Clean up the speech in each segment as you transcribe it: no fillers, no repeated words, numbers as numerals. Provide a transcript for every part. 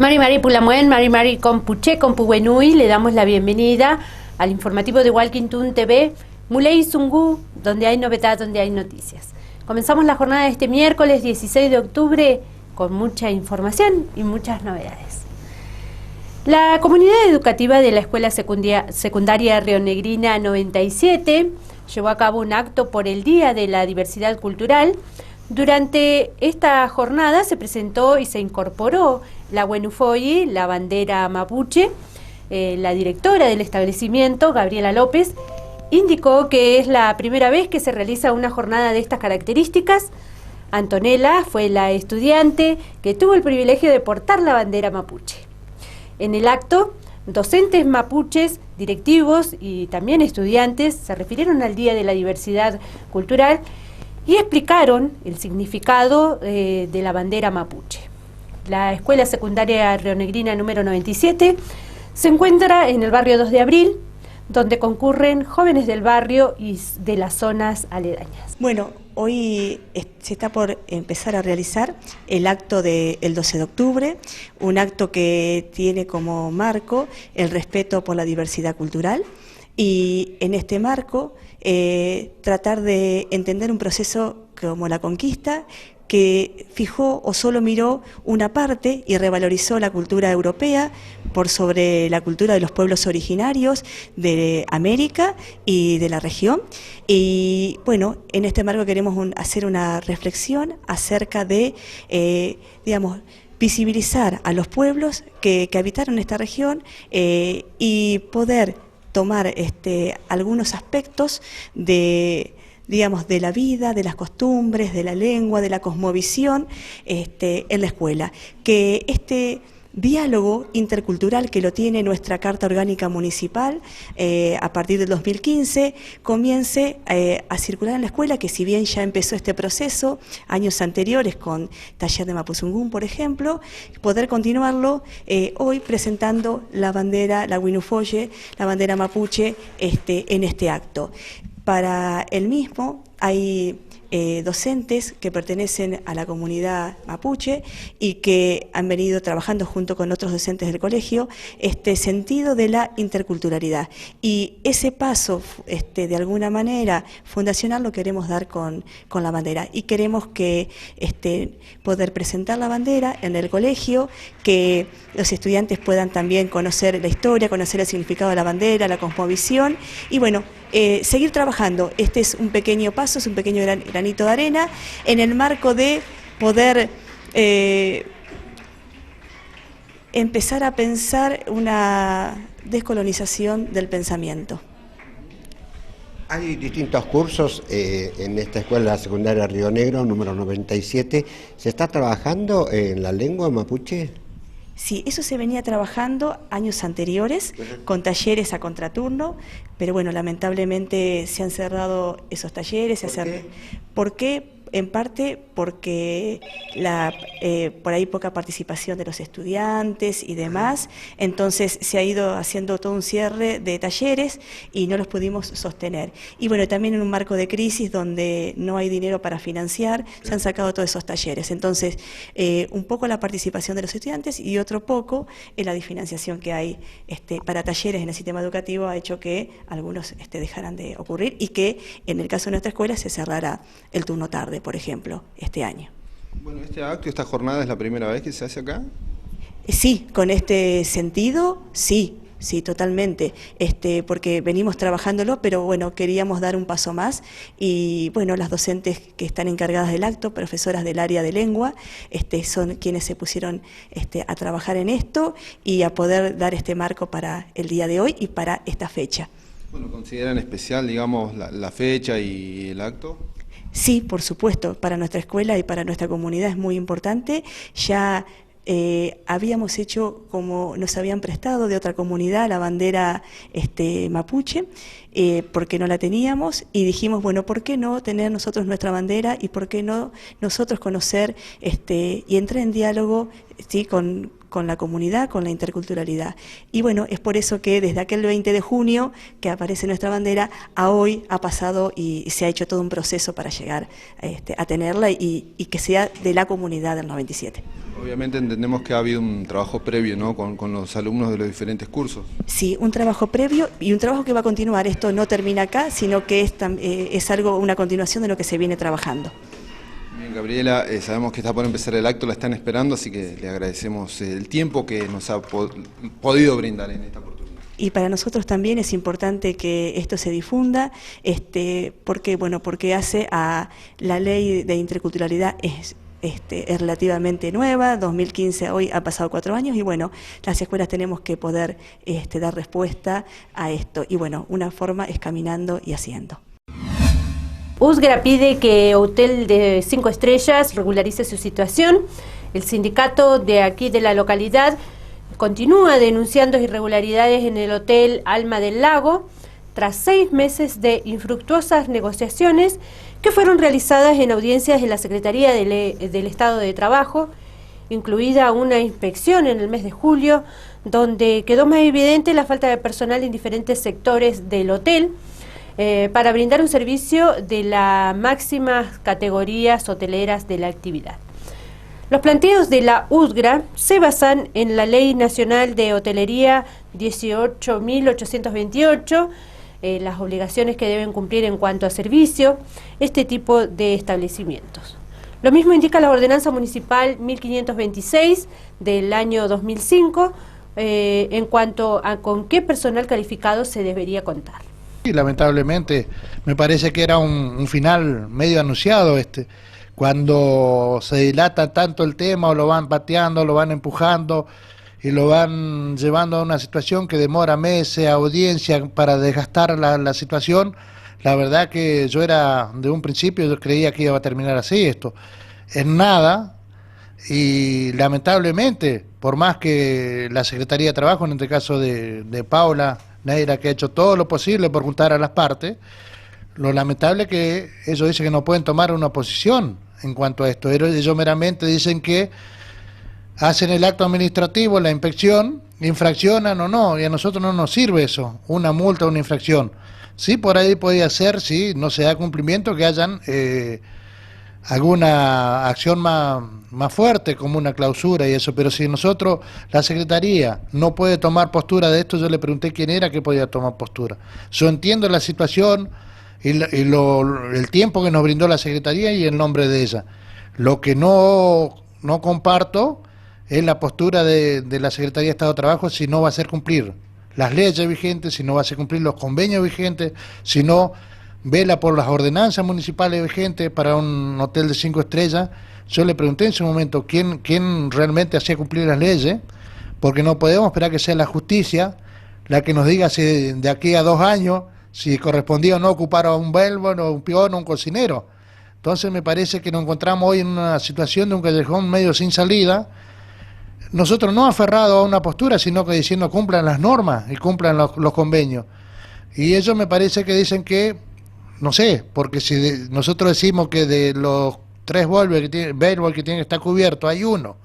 Mari Mari Pulamuen, Mari Mari Compuche, Compuwenui, le damos la bienvenida al informativo de Walkintun TV, Muley Zungu, donde hay novedad, donde hay noticias. Comenzamos la jornada de este miércoles 16 de octubre con mucha información y muchas novedades. La comunidad educativa de la Escuela Secundaria Rionegrina 97 llevó a cabo un acto por el Día de la Diversidad Cultural. Durante esta jornada se presentó y se incorporó la Wenufoyi, la bandera mapuche. La directora del establecimiento, Gabriela López, indicó que es la primera vez que se realiza una jornada de estas características. Antonella fue la estudiante que tuvo el privilegio de portar la bandera mapuche. En el acto, docentes mapuches, directivos y también estudiantes se refirieron al Día de la Diversidad Cultural y explicaron el significado de la bandera mapuche. La Escuela Secundaria Rionegrina número 97 se encuentra en el barrio 2 de Abril, donde concurren jóvenes del barrio y de las zonas aledañas. Bueno, hoy se está por empezar a realizar el acto del 12 de octubre, un acto que tiene como marco el respeto por la diversidad cultural y en este marco tratar de entender un proceso como la conquista, que fijó o solo miró una parte y revalorizó la cultura europea por sobre la cultura de los pueblos originarios de América y de la región. Y bueno, en este marco queremos hacer una reflexión acerca de, visibilizar a los pueblos que habitaron esta región y poder tomar algunos aspectos de la vida, de las costumbres, de la lengua, de la cosmovisión en la escuela. Que este diálogo intercultural que lo tiene nuestra Carta Orgánica Municipal a partir del 2015 comience a circular en la escuela, que si bien ya empezó este proceso años anteriores con taller de Mapuzungún, por ejemplo, poder continuarlo hoy presentando la bandera, la Wenufoyi, la bandera mapuche en este acto. Para el mismo hay docentes que pertenecen a la comunidad mapuche y que han venido trabajando junto con otros docentes del colegio este sentido de la interculturalidad. Y ese paso, de alguna manera, fundacional lo queremos dar con la bandera. Y queremos que poder presentar la bandera en el colegio, que los estudiantes puedan también conocer la historia, conocer el significado de la bandera, la cosmovisión y bueno, seguir trabajando. Este es un pequeño paso, es un pequeño granito de arena en el marco de poder empezar a pensar una descolonización del pensamiento. Hay distintos cursos en esta escuela secundaria Río Negro, número 97. ¿Se está trabajando en la lengua mapuche? Sí, eso se venía trabajando años anteriores, con talleres a contraturno, pero bueno, lamentablemente se han cerrado esos talleres. ¿Por qué? En parte porque por ahí poca participación de los estudiantes y demás, entonces se ha ido haciendo todo un cierre de talleres y no los pudimos sostener. Y bueno, también en un marco de crisis donde no hay dinero para financiar, se han sacado todos esos talleres. Entonces, un poco la participación de los estudiantes y otro poco la disfinanciación que hay para talleres en el sistema educativo ha hecho que algunos dejaran de ocurrir y que en el caso de nuestra escuela se cerrara el turno tarde, por ejemplo, este año. Bueno, este acto, esta jornada es la primera vez que se hace acá. Sí, con este sentido, sí, totalmente, porque venimos trabajándolo, pero bueno, queríamos dar un paso más y bueno, las docentes que están encargadas del acto, profesoras del área de lengua, son quienes se pusieron a trabajar en esto y a poder dar este marco para el día de hoy y para esta fecha. Bueno, ¿consideran especial, digamos, la fecha y el acto? Sí, por supuesto, para nuestra escuela y para nuestra comunidad es muy importante. Ya habíamos hecho como nos habían prestado de otra comunidad la bandera mapuche, porque no la teníamos y dijimos, bueno, ¿por qué no tener nosotros nuestra bandera y por qué no nosotros conocer y entrar en diálogo con con la comunidad, con la interculturalidad. Y bueno, es por eso que desde aquel 20 de junio que aparece nuestra bandera, a hoy ha pasado y se ha hecho todo un proceso para llegar a tenerla y que sea de la comunidad del 97. Obviamente entendemos que ha habido un trabajo previo, ¿no?, con los alumnos de los diferentes cursos. Sí, un trabajo previo y un trabajo que va a continuar. Esto no termina acá, sino que es una continuación de lo que se viene trabajando. Bien, Gabriela, sabemos que está por empezar el acto, la están esperando, así que le agradecemos el tiempo que nos ha podido brindar en esta oportunidad. Y para nosotros también es importante que esto se difunda, porque hace a la ley de interculturalidad es relativamente nueva, 2015 a hoy ha pasado 4 años y bueno, las escuelas tenemos que poder dar respuesta a esto y bueno, una forma es caminando y haciendo. USGRA pide que Hotel de 5 Estrellas regularice su situación. El sindicato de aquí de la localidad continúa denunciando irregularidades en el Hotel Alma del Lago tras 6 meses de infructuosas negociaciones que fueron realizadas en audiencias en la Secretaría del Estado de Trabajo, incluida una inspección en el mes de julio, donde quedó más evidente la falta de personal en diferentes sectores del hotel para brindar un servicio de las máximas categorías hoteleras de la actividad. Los planteos de la USGRA se basan en la Ley Nacional de Hotelería 18.828, las obligaciones que deben cumplir en cuanto a servicio este tipo de establecimientos. Lo mismo indica la Ordenanza Municipal 1526 del año 2005 en cuanto a con qué personal calificado se debería contar. Y lamentablemente me parece que era un final medio anunciado cuando se dilata tanto el tema o lo van pateando, lo van empujando y lo van llevando a una situación que demora meses, audiencia para desgastar la situación. La verdad que yo de un principio yo creía que iba a terminar así esto, en nada, y lamentablemente, por más que la Secretaría de Trabajo, en este caso de Paula Neira, que ha hecho todo lo posible por juntar a las partes, lo lamentable es que ellos dicen que no pueden tomar una posición en cuanto a esto. Ellos meramente dicen que hacen el acto administrativo, la inspección, infraccionan o no, y a nosotros no nos sirve eso, una multa o una infracción. Sí, por ahí podría ser, si no se da cumplimiento, que hayan alguna acción más fuerte, como una clausura y eso, pero si nosotros, la Secretaría, no puede tomar postura de esto, yo le pregunté quién era que podía tomar postura. Yo entiendo la situación y el tiempo que nos brindó la Secretaría y el nombre de ella. Lo que no comparto es la postura de la Secretaría de Estado de Trabajo si no va a hacer cumplir las leyes vigentes, si no va a hacer cumplir los convenios vigentes, si no vela por las ordenanzas municipales vigentes para un hotel de 5 estrellas. Yo le pregunté en su momento quién realmente hacía cumplir las leyes, porque no podemos esperar que sea la justicia la que nos diga si de aquí a 2 años si correspondía o no ocupar a un bellboy o un peón o un cocinero. Entonces me parece que nos encontramos hoy en una situación de un callejón medio sin salida, nosotros no aferrados a una postura, sino que diciendo cumplan las normas y cumplan los convenios. Y ellos me parece que dicen que, no sé, porque si nosotros decimos que de los 3 bellboy que tienen que estar cubiertos, hay uno,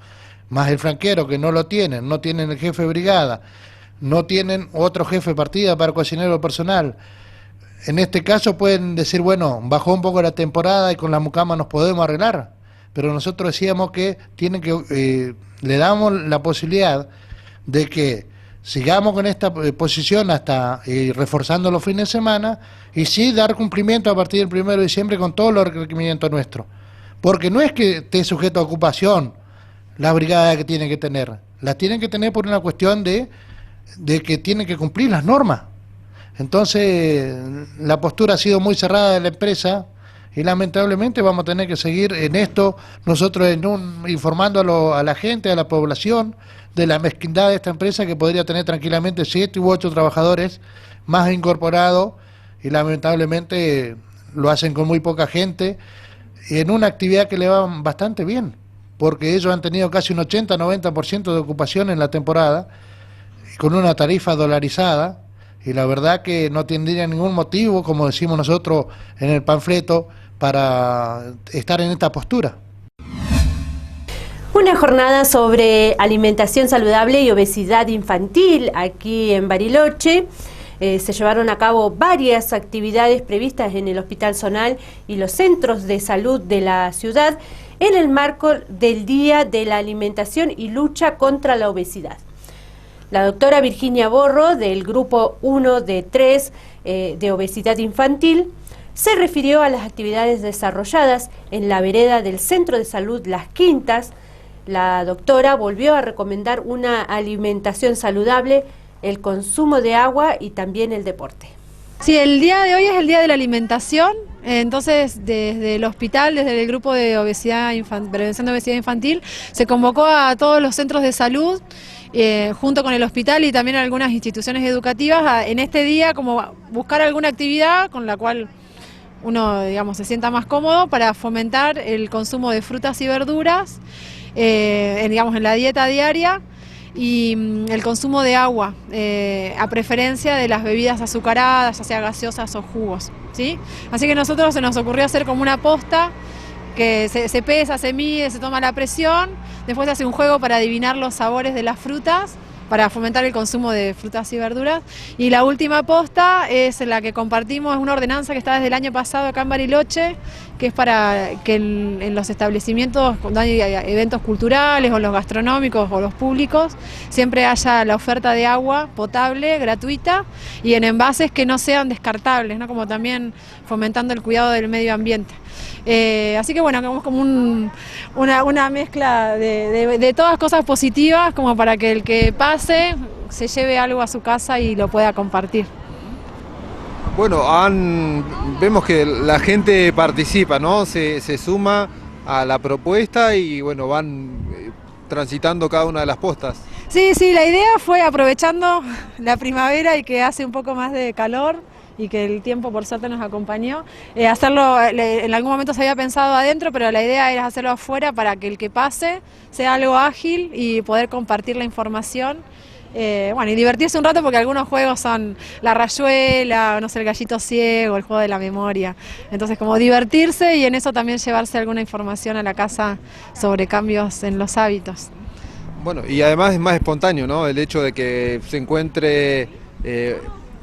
más el franquero que no lo tienen, no tienen el jefe de brigada, no tienen otro jefe de partida para cocinero personal. En este caso pueden decir, bueno, bajó un poco la temporada y con la mucama nos podemos arreglar, pero nosotros decíamos que le damos la posibilidad de que sigamos con esta posición hasta reforzando los fines de semana y sí dar cumplimiento a partir del 1 de diciembre con todos los requerimientos nuestros. Porque no es que esté sujeto a ocupación la brigada que tienen que tener, las tienen que tener por una cuestión de que tienen que cumplir las normas. Entonces la postura ha sido muy cerrada de la empresa y lamentablemente vamos a tener que seguir en esto, nosotros informando a la gente, a la población, de la mezquindad de esta empresa que podría tener tranquilamente 7 u 8 trabajadores más incorporados y lamentablemente lo hacen con muy poca gente en una actividad que le va bastante bien, porque ellos han tenido casi un 80-90% de ocupación en la temporada con una tarifa dolarizada y la verdad que no tendría ningún motivo, como decimos nosotros en el panfleto, para estar en esta postura. Una jornada sobre alimentación saludable y obesidad infantil aquí en Bariloche. Se llevaron a cabo varias actividades previstas en el Hospital Zonal y los centros de salud de la ciudad en el marco del Día de la Alimentación y Lucha contra la Obesidad. La doctora Virginia Borro, del Grupo 1 de 3 de Obesidad Infantil, se refirió a las actividades desarrolladas en la vereda del Centro de Salud Las Quintas. La doctora volvió a recomendar una alimentación saludable, el consumo de agua y también el deporte. Sí, el día de hoy es el Día de la Alimentación, entonces desde el hospital, desde el grupo de prevención de obesidad infantil, se convocó a todos los centros de salud, junto con el hospital y también algunas instituciones educativas, en este día como buscar alguna actividad con la cual uno, digamos, se sienta más cómodo para fomentar el consumo de frutas y verduras, digamos, en la dieta diaria, y el consumo de agua, a preferencia de las bebidas azucaradas, ya sea gaseosas o jugos, ¿sí? Así que nosotros se nos ocurrió hacer como una posta que se pesa, se mide, se toma la presión, después se hace un juego para adivinar los sabores de las frutas, para fomentar el consumo de frutas y verduras. Y la última posta es la que compartimos, es una ordenanza que está desde el año pasado acá en Bariloche, que es para que en los establecimientos, cuando hay eventos culturales o los gastronómicos o los públicos, siempre haya la oferta de agua potable, gratuita, y en envases que no sean descartables, ¿no? Como también fomentando el cuidado del medio ambiente. Así que bueno, hagamos como una mezcla de todas cosas positivas, como para que el que pase se lleve algo a su casa y lo pueda compartir. Bueno, vemos que la gente participa, ¿no? Se suma a la propuesta y bueno, van transitando cada una de las postas. Sí, la idea fue, aprovechando la primavera y que hace un poco más de calor y que el tiempo por suerte nos acompañó, hacerlo, en algún momento se había pensado adentro, pero la idea era hacerlo afuera para que el que pase sea algo ágil y poder compartir la información. Bueno, y divertirse un rato, porque algunos juegos son la rayuela, no sé, el gallito ciego, el juego de la memoria. Entonces, como divertirse y en eso también llevarse alguna información a la casa sobre cambios en los hábitos. Bueno, y además es más espontáneo, ¿no? El hecho de que se encuentre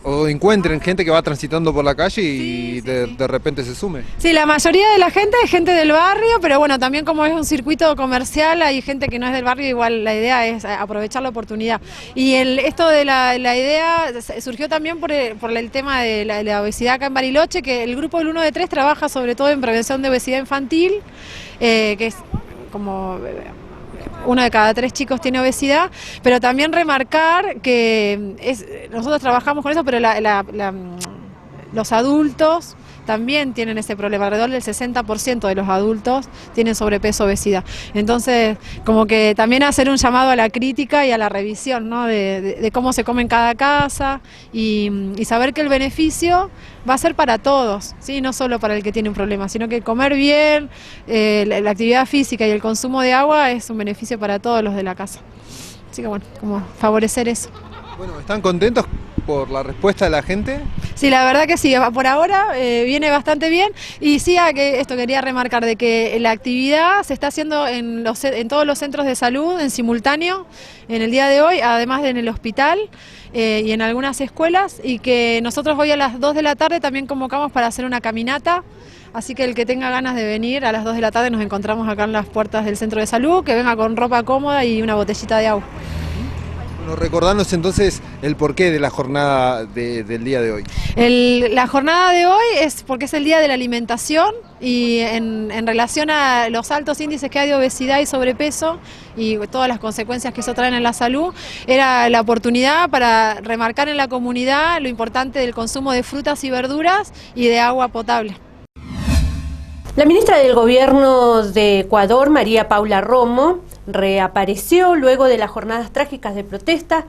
o encuentren gente que va transitando por la calle y de repente se sume. Sí, la mayoría de la gente es gente del barrio, pero bueno, también como es un circuito comercial, hay gente que no es del barrio, igual la idea es aprovechar la oportunidad. Y esto de la idea surgió también por el tema de la obesidad acá en Bariloche, que el grupo del 1 de 3 trabaja sobre todo en prevención de obesidad infantil, que es como 1 de cada 3 chicos tiene obesidad, pero también remarcar que nosotros trabajamos con eso, pero los adultos también tienen ese problema. Alrededor del 60% de los adultos tienen sobrepeso, obesidad. Entonces, como que también hacer un llamado a la crítica y a la revisión, ¿no? de cómo se come en cada casa y saber que el beneficio va a ser para todos, ¿sí? No solo para el que tiene un problema, sino que comer bien, la actividad física y el consumo de agua es un beneficio para todos los de la casa. Así que bueno, como favorecer eso. Bueno, ¿están contentos por la respuesta de la gente? Sí, la verdad que sí, por ahora viene bastante bien, y sí, esto quería remarcar, de que la actividad se está haciendo en todos los centros de salud en simultáneo en el día de hoy, además de en el hospital y en algunas escuelas, y que nosotros hoy a las 2 de la tarde también convocamos para hacer una caminata. Así que el que tenga ganas de venir, a las 2 de la tarde nos encontramos acá en las puertas del centro de salud, que venga con ropa cómoda y una botellita de agua. Bueno, recordanos entonces el porqué de la jornada del día de hoy. La jornada de hoy es porque es el Día de la Alimentación, y en relación a los altos índices que hay de obesidad y sobrepeso y todas las consecuencias que eso trae en la salud, era la oportunidad para remarcar en la comunidad lo importante del consumo de frutas y verduras y de agua potable. La ministra del Gobierno de Ecuador, María Paula Romo, reapareció luego de las jornadas trágicas de protesta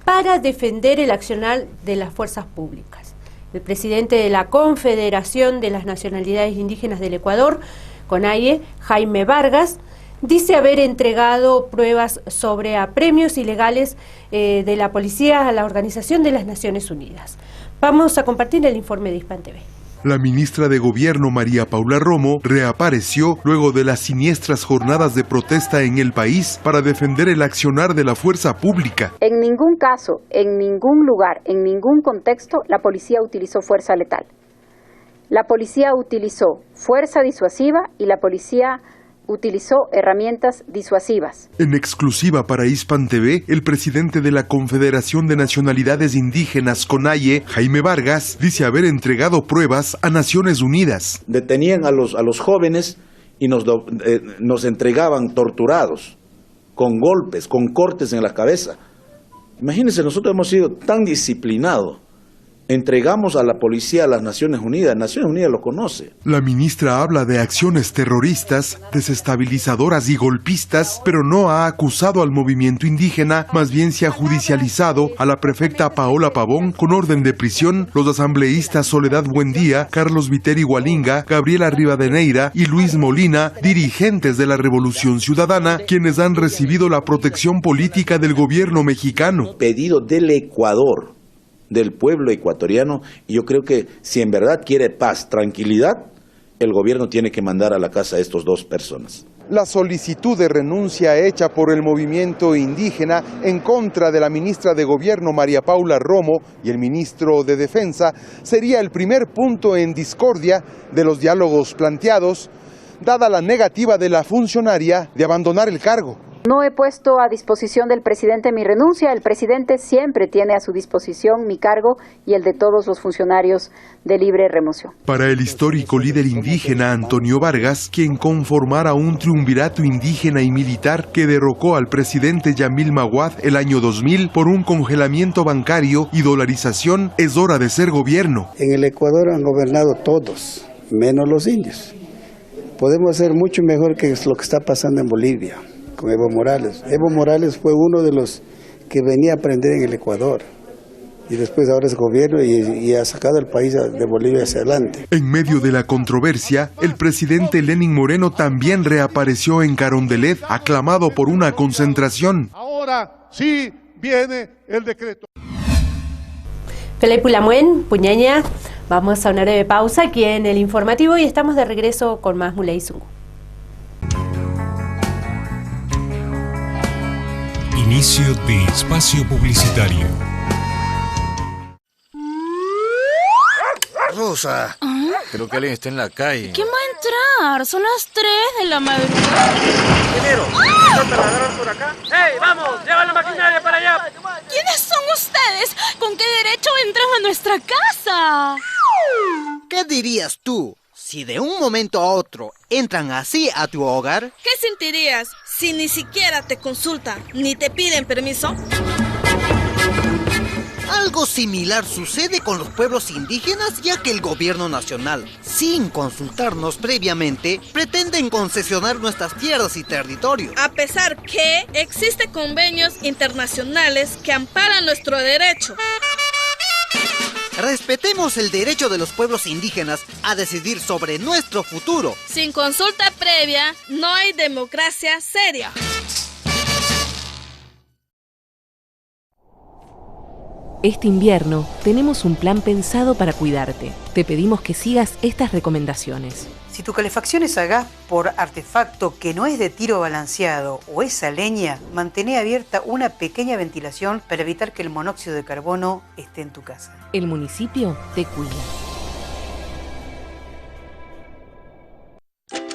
para defender el accionar de las fuerzas públicas. El presidente de la Confederación de las Nacionalidades Indígenas del Ecuador, CONAIE, Jaime Vargas, dice haber entregado pruebas sobre apremios ilegales de la policía a la Organización de las Naciones Unidas. Vamos a compartir el informe de Hispan TV. La ministra de Gobierno, María Paula Romo, reapareció luego de las siniestras jornadas de protesta en el país para defender el accionar de la fuerza pública. En ningún caso, en ningún lugar, en ningún contexto, la policía utilizó fuerza letal. La policía utilizó fuerza disuasiva y la policía utilizó herramientas disuasivas. En exclusiva para Hispan TV, el presidente de la Confederación de Nacionalidades Indígenas, CONAIE, Jaime Vargas, dice haber entregado pruebas a Naciones Unidas. Detenían a los jóvenes y nos entregaban torturados, con golpes, con cortes en la cabeza. Imagínense, nosotros hemos sido tan disciplinados. Entregamos a la policía a las Naciones Unidas lo conoce. La ministra habla de acciones terroristas, desestabilizadoras y golpistas, pero no ha acusado al movimiento indígena, más bien se ha judicializado a la prefecta Paola Pavón con orden de prisión, los asambleístas Soledad Buendía, Carlos Viteri Gualinga, Gabriela Rivadeneira y Luis Molina, dirigentes de la Revolución Ciudadana, quienes han recibido la protección política del gobierno mexicano. Pedido del Ecuador, del pueblo ecuatoriano, y yo creo que si en verdad quiere paz, tranquilidad, el gobierno tiene que mandar a la casa a estos dos personas. La solicitud de renuncia hecha por el movimiento indígena en contra de la ministra de Gobierno María Paula Romo y el ministro de Defensa sería el primer punto en discordia de los diálogos planteados, dada la negativa de la funcionaria de abandonar el cargo. No he puesto a disposición del presidente mi renuncia. El presidente siempre tiene a su disposición mi cargo y el de todos los funcionarios de libre remoción. Para el histórico líder indígena Antonio Vargas, quien conformara un triunvirato indígena y militar que derrocó al presidente Yamil Maguad el año 2000 por un congelamiento bancario y dolarización, es hora de ser gobierno. En el Ecuador han gobernado todos, menos los indios. Podemos hacer mucho mejor que lo que está pasando en Bolivia con Evo Morales. Evo Morales fue uno de los que venía a aprender en el Ecuador y después ahora es gobierno y ha sacado el país de Bolivia hacia adelante. En medio de la controversia, el presidente Lenín Moreno también reapareció en Carondelet, aclamado por una concentración. Ahora sí viene el decreto. Felipe Pulamuen, Puñaña, vamos a una breve pausa aquí en el informativo y estamos de regreso con más Muley Zungu. Inicio de espacio publicitario. Rosa, creo que alguien está en la calle. ¿Quién va a entrar? Son las 3 de la madrugada. Ingeniero, ¡Ah! ¿me la agarran por acá? ¡Hey, vamos! ¡Lleva la maquinaria para allá! ¿Quiénes son ustedes? ¿Con qué derecho entran a nuestra casa? ¿Qué dirías tú si de un momento a otro entran así a tu hogar? ¿Qué sentirías si ni siquiera te consultan ni te piden permiso? Algo similar sucede con los pueblos indígenas, ya que el gobierno nacional, sin consultarnos previamente, pretenden concesionar nuestras tierras y territorios. A pesar que existen convenios internacionales que amparan nuestro derecho. Respetemos el derecho de los pueblos indígenas a decidir sobre nuestro futuro. Sin consulta previa, no hay democracia seria. Este invierno tenemos un plan pensado para cuidarte. Te pedimos que sigas estas recomendaciones. Si tu calefacción es a gas por artefacto que no es de tiro balanceado o es a leña, mantén abierta una pequeña ventilación para evitar que el monóxido de carbono esté en tu casa. El municipio te cuida.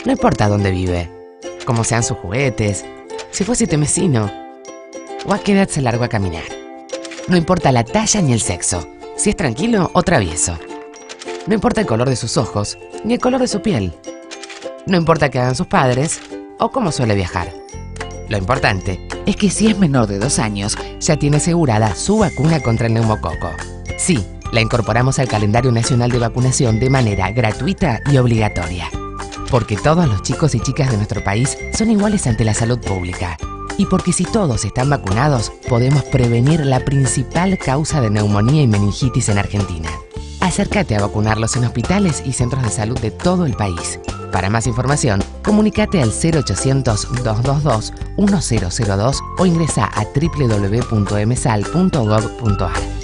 No importa dónde vive, cómo sean sus juguetes, si fue sitemesino o a qué edad se largó a caminar. No importa la talla ni el sexo, si es tranquilo o travieso. No importa el color de sus ojos, ni el color de su piel. No importa qué hagan sus padres o cómo suele viajar. Lo importante es que si es menor de 2 años, ya tiene asegurada su vacuna contra el neumococo. Sí, la incorporamos al calendario nacional de vacunación de manera gratuita y obligatoria. Porque todos los chicos y chicas de nuestro país son iguales ante la salud pública. Y porque si todos están vacunados, podemos prevenir la principal causa de neumonía y meningitis en Argentina. Acércate a vacunarlos en hospitales y centros de salud de todo el país. Para más información, comunícate al 0800-222-1002 o ingresa a www.msal.gov.ar.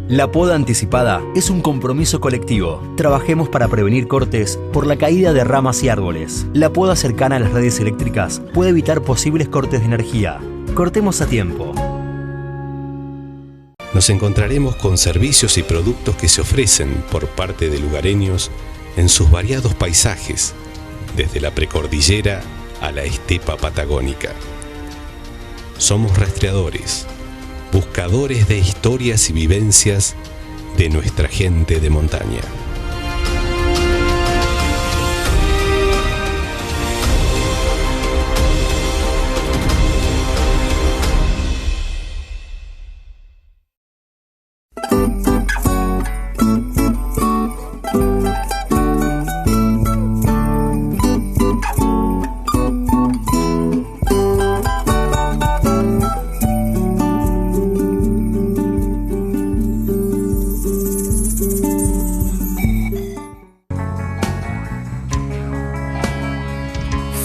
La poda anticipada es un compromiso colectivo. Trabajemos para prevenir cortes por la caída de ramas y árboles. La poda cercana a las redes eléctricas puede evitar posibles cortes de energía. Cortemos a tiempo. Nos encontraremos con servicios y productos que se ofrecen por parte de lugareños en sus variados paisajes, desde la precordillera a la estepa patagónica. Somos rastreadores, buscadores de historias y vivencias de nuestra gente de montaña.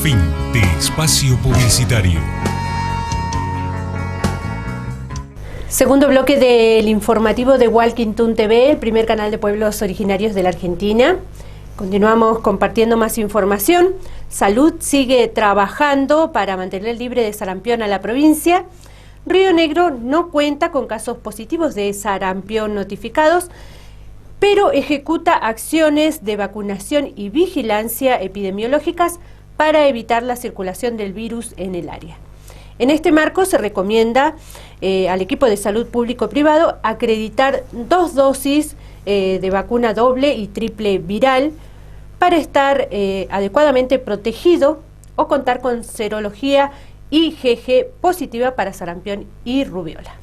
Fin de espacio publicitario. Segundo bloque del informativo de Walkington TV, el primer canal de pueblos originarios de la Argentina. Continuamos compartiendo más información. Salud sigue trabajando para mantener libre de sarampión a la provincia. Río Negro no cuenta con casos positivos de sarampión notificados, pero ejecuta acciones de vacunación y vigilancia epidemiológicas para evitar la circulación del virus en el área. En este marco se recomienda al equipo de salud público-privado acreditar 2 dosis de vacuna doble y triple viral para estar adecuadamente protegido o contar con serología IgG positiva para sarampión y rubiola.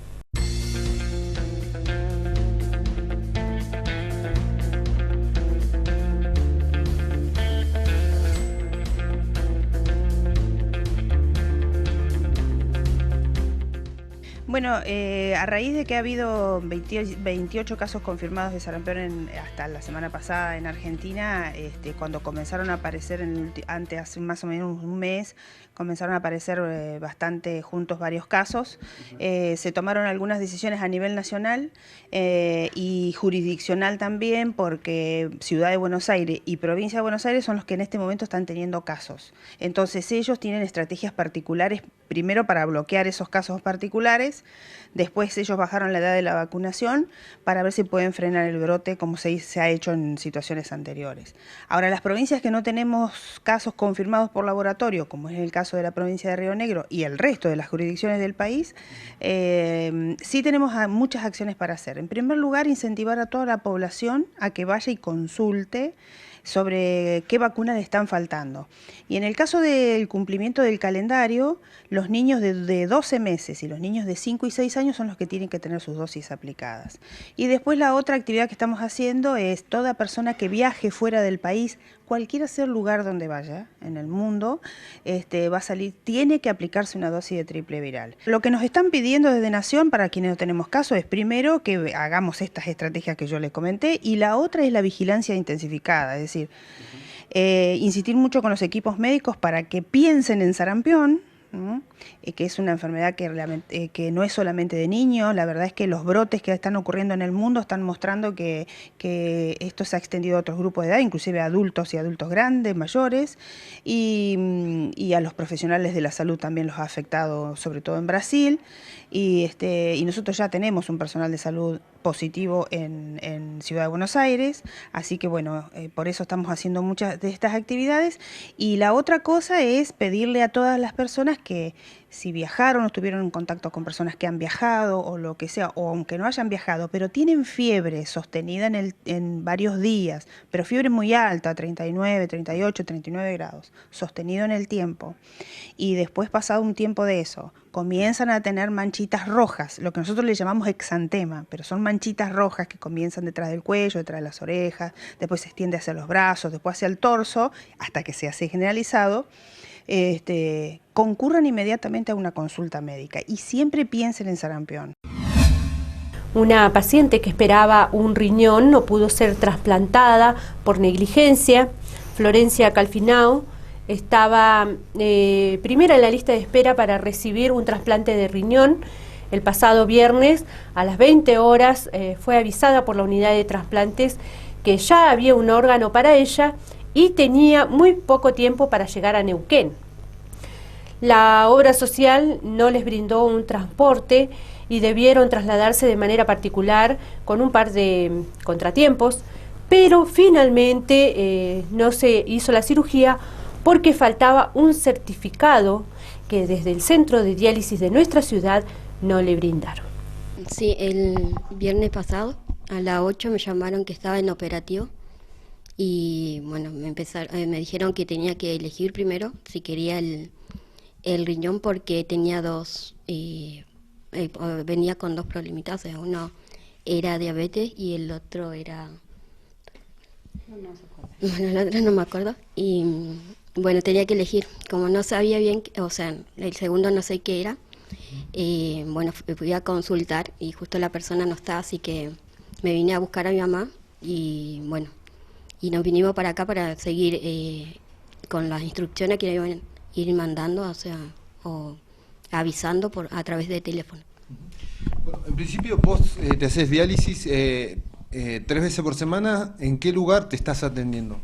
Bueno, a raíz de que ha habido 28 casos confirmados de sarampión hasta la semana pasada en Argentina, cuando comenzaron a aparecer, hace más o menos un mes, comenzaron a aparecer bastante juntos varios casos. Se tomaron algunas decisiones a nivel nacional y jurisdiccional también, porque Ciudad de Buenos Aires y Provincia de Buenos Aires son los que en este momento están teniendo casos. Entonces ellos tienen estrategias particulares, primero para bloquear esos casos particulares. Después ellos bajaron la edad de la vacunación para ver si pueden frenar el brote, como se ha hecho en situaciones anteriores. Ahora, las provincias que no tenemos casos confirmados por laboratorio, como es el caso de la provincia de Río Negro y el resto de las jurisdicciones del país, sí tenemos muchas acciones para hacer. En primer lugar, incentivar a toda la población a que vaya y consulte sobre qué vacunas le están faltando. Y en el caso del cumplimiento del calendario, los niños de 12 meses y los niños de 5 y 6 años son los que tienen que tener sus dosis aplicadas. Y después la otra actividad que estamos haciendo es toda persona que viaje fuera del país, cualquiera sea el lugar donde vaya en el mundo, va a salir, tiene que aplicarse una dosis de triple viral. Lo que nos están pidiendo desde Nación, para quienes no tenemos caso, es primero que hagamos estas estrategias que yo les comenté, y la otra es la vigilancia intensificada, es decir, insistir mucho con los equipos médicos para que piensen en sarampión, que es una enfermedad que no es solamente de niños. La verdad es que los brotes que están ocurriendo en el mundo están mostrando que esto se ha extendido a otros grupos de edad, inclusive a adultos y adultos grandes, mayores, y a los profesionales de la salud también los ha afectado, sobre todo en Brasil, y nosotros ya tenemos un personal de salud positivo en Ciudad de Buenos Aires, así que bueno, por eso estamos haciendo muchas de estas actividades. Y la otra cosa es pedirle a todas las personas que si viajaron o estuvieron en contacto con personas que han viajado o lo que sea, o aunque no hayan viajado, pero tienen fiebre sostenida en varios días, pero fiebre muy alta, 39, 38, 39 grados, sostenido en el tiempo, y después pasado un tiempo de eso, comienzan a tener manchitas rojas, lo que nosotros le llamamos exantema, pero son manchitas rojas que comienzan detrás del cuello, detrás de las orejas, después se extiende hacia los brazos, después hacia el torso, hasta que se hace generalizado. Concurran inmediatamente a una consulta médica y siempre piensen en sarampión. Una paciente que esperaba un riñón no pudo ser trasplantada por negligencia. Florencia Calfinao estaba primera en la lista de espera para recibir un trasplante de riñón. El pasado viernes a las 20 horas fue avisada por la unidad de trasplantes que ya había un órgano para ella y tenía muy poco tiempo para llegar a Neuquén. La obra social no les brindó un transporte y debieron trasladarse de manera particular con un par de contratiempos, pero finalmente no se hizo la cirugía porque faltaba un certificado que desde el centro de diálisis de nuestra ciudad no le brindaron. Sí, el viernes pasado a las 8 me llamaron que estaba en operativo y bueno, me dijeron que tenía que elegir primero si quería el riñón porque tenía venía con dos problemitas, o sea, uno era diabetes y el otro era... Bueno, el otro no me acuerdo y bueno, tenía que elegir, como no sabía bien, o sea, el segundo no sé qué era, bueno, fui a consultar y justo la persona no estaba, así que me vine a buscar a mi mamá y bueno, y nos vinimos para acá para seguir con las instrucciones que iban a ir mandando, o sea, o avisando a través de teléfono. Bueno, en principio vos te haces diálisis 3 veces por semana. ¿En qué lugar te estás atendiendo?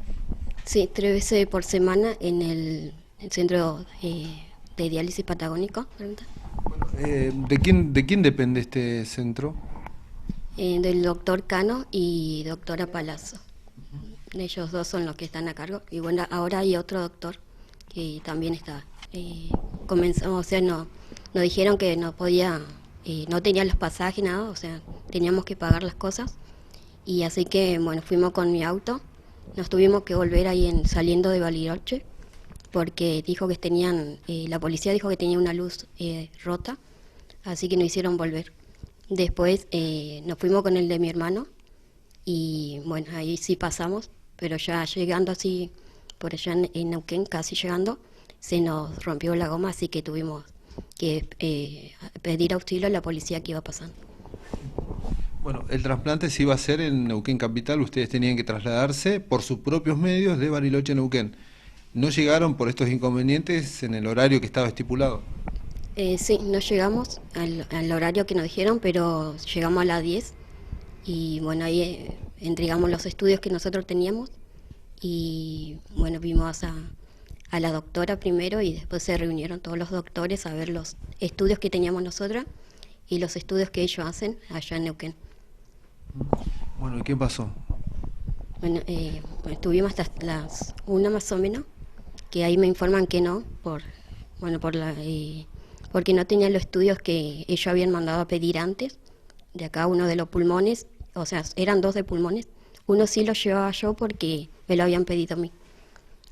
Sí, 3 veces por semana en el centro de diálisis patagónico. ¿De quién depende este centro? Del doctor Cano y doctora Palazzo. Ellos dos son los que están a cargo. Y bueno, ahora hay otro doctor que también está. Comenzamos, o sea, nos dijeron que no podía, no tenía los pasajes, nada, o sea, teníamos que pagar las cosas. Y así que, bueno, fuimos con mi auto. Nos tuvimos que volver ahí saliendo de Bariloche porque dijo que tenían, la policía dijo que tenía una luz rota, así que nos hicieron volver. Después nos fuimos con el de mi hermano y bueno, ahí sí pasamos, pero ya llegando así, por allá en Neuquén, casi llegando, se nos rompió la goma, así que tuvimos que pedir auxilio a la policía que iba pasando. Bueno, el trasplante se iba a hacer en Neuquén Capital, ustedes tenían que trasladarse por sus propios medios de Bariloche a Neuquén. ¿No llegaron por estos inconvenientes en el horario que estaba estipulado? Sí, no llegamos al horario que nos dijeron, pero llegamos a las 10 y bueno, ahí entregamos los estudios que nosotros teníamos y bueno, vimos a la doctora primero y después se reunieron todos los doctores a ver los estudios que teníamos nosotras y los estudios que ellos hacen allá en Neuquén. Bueno, ¿y qué pasó? Bueno, estuvimos hasta las 1 más o menos, que ahí me informan que no, porque no tenían los estudios que ellos habían mandado a pedir antes, de acá uno de los pulmones, o sea, eran 2 de pulmones, uno sí lo llevaba yo porque me lo habían pedido a mí,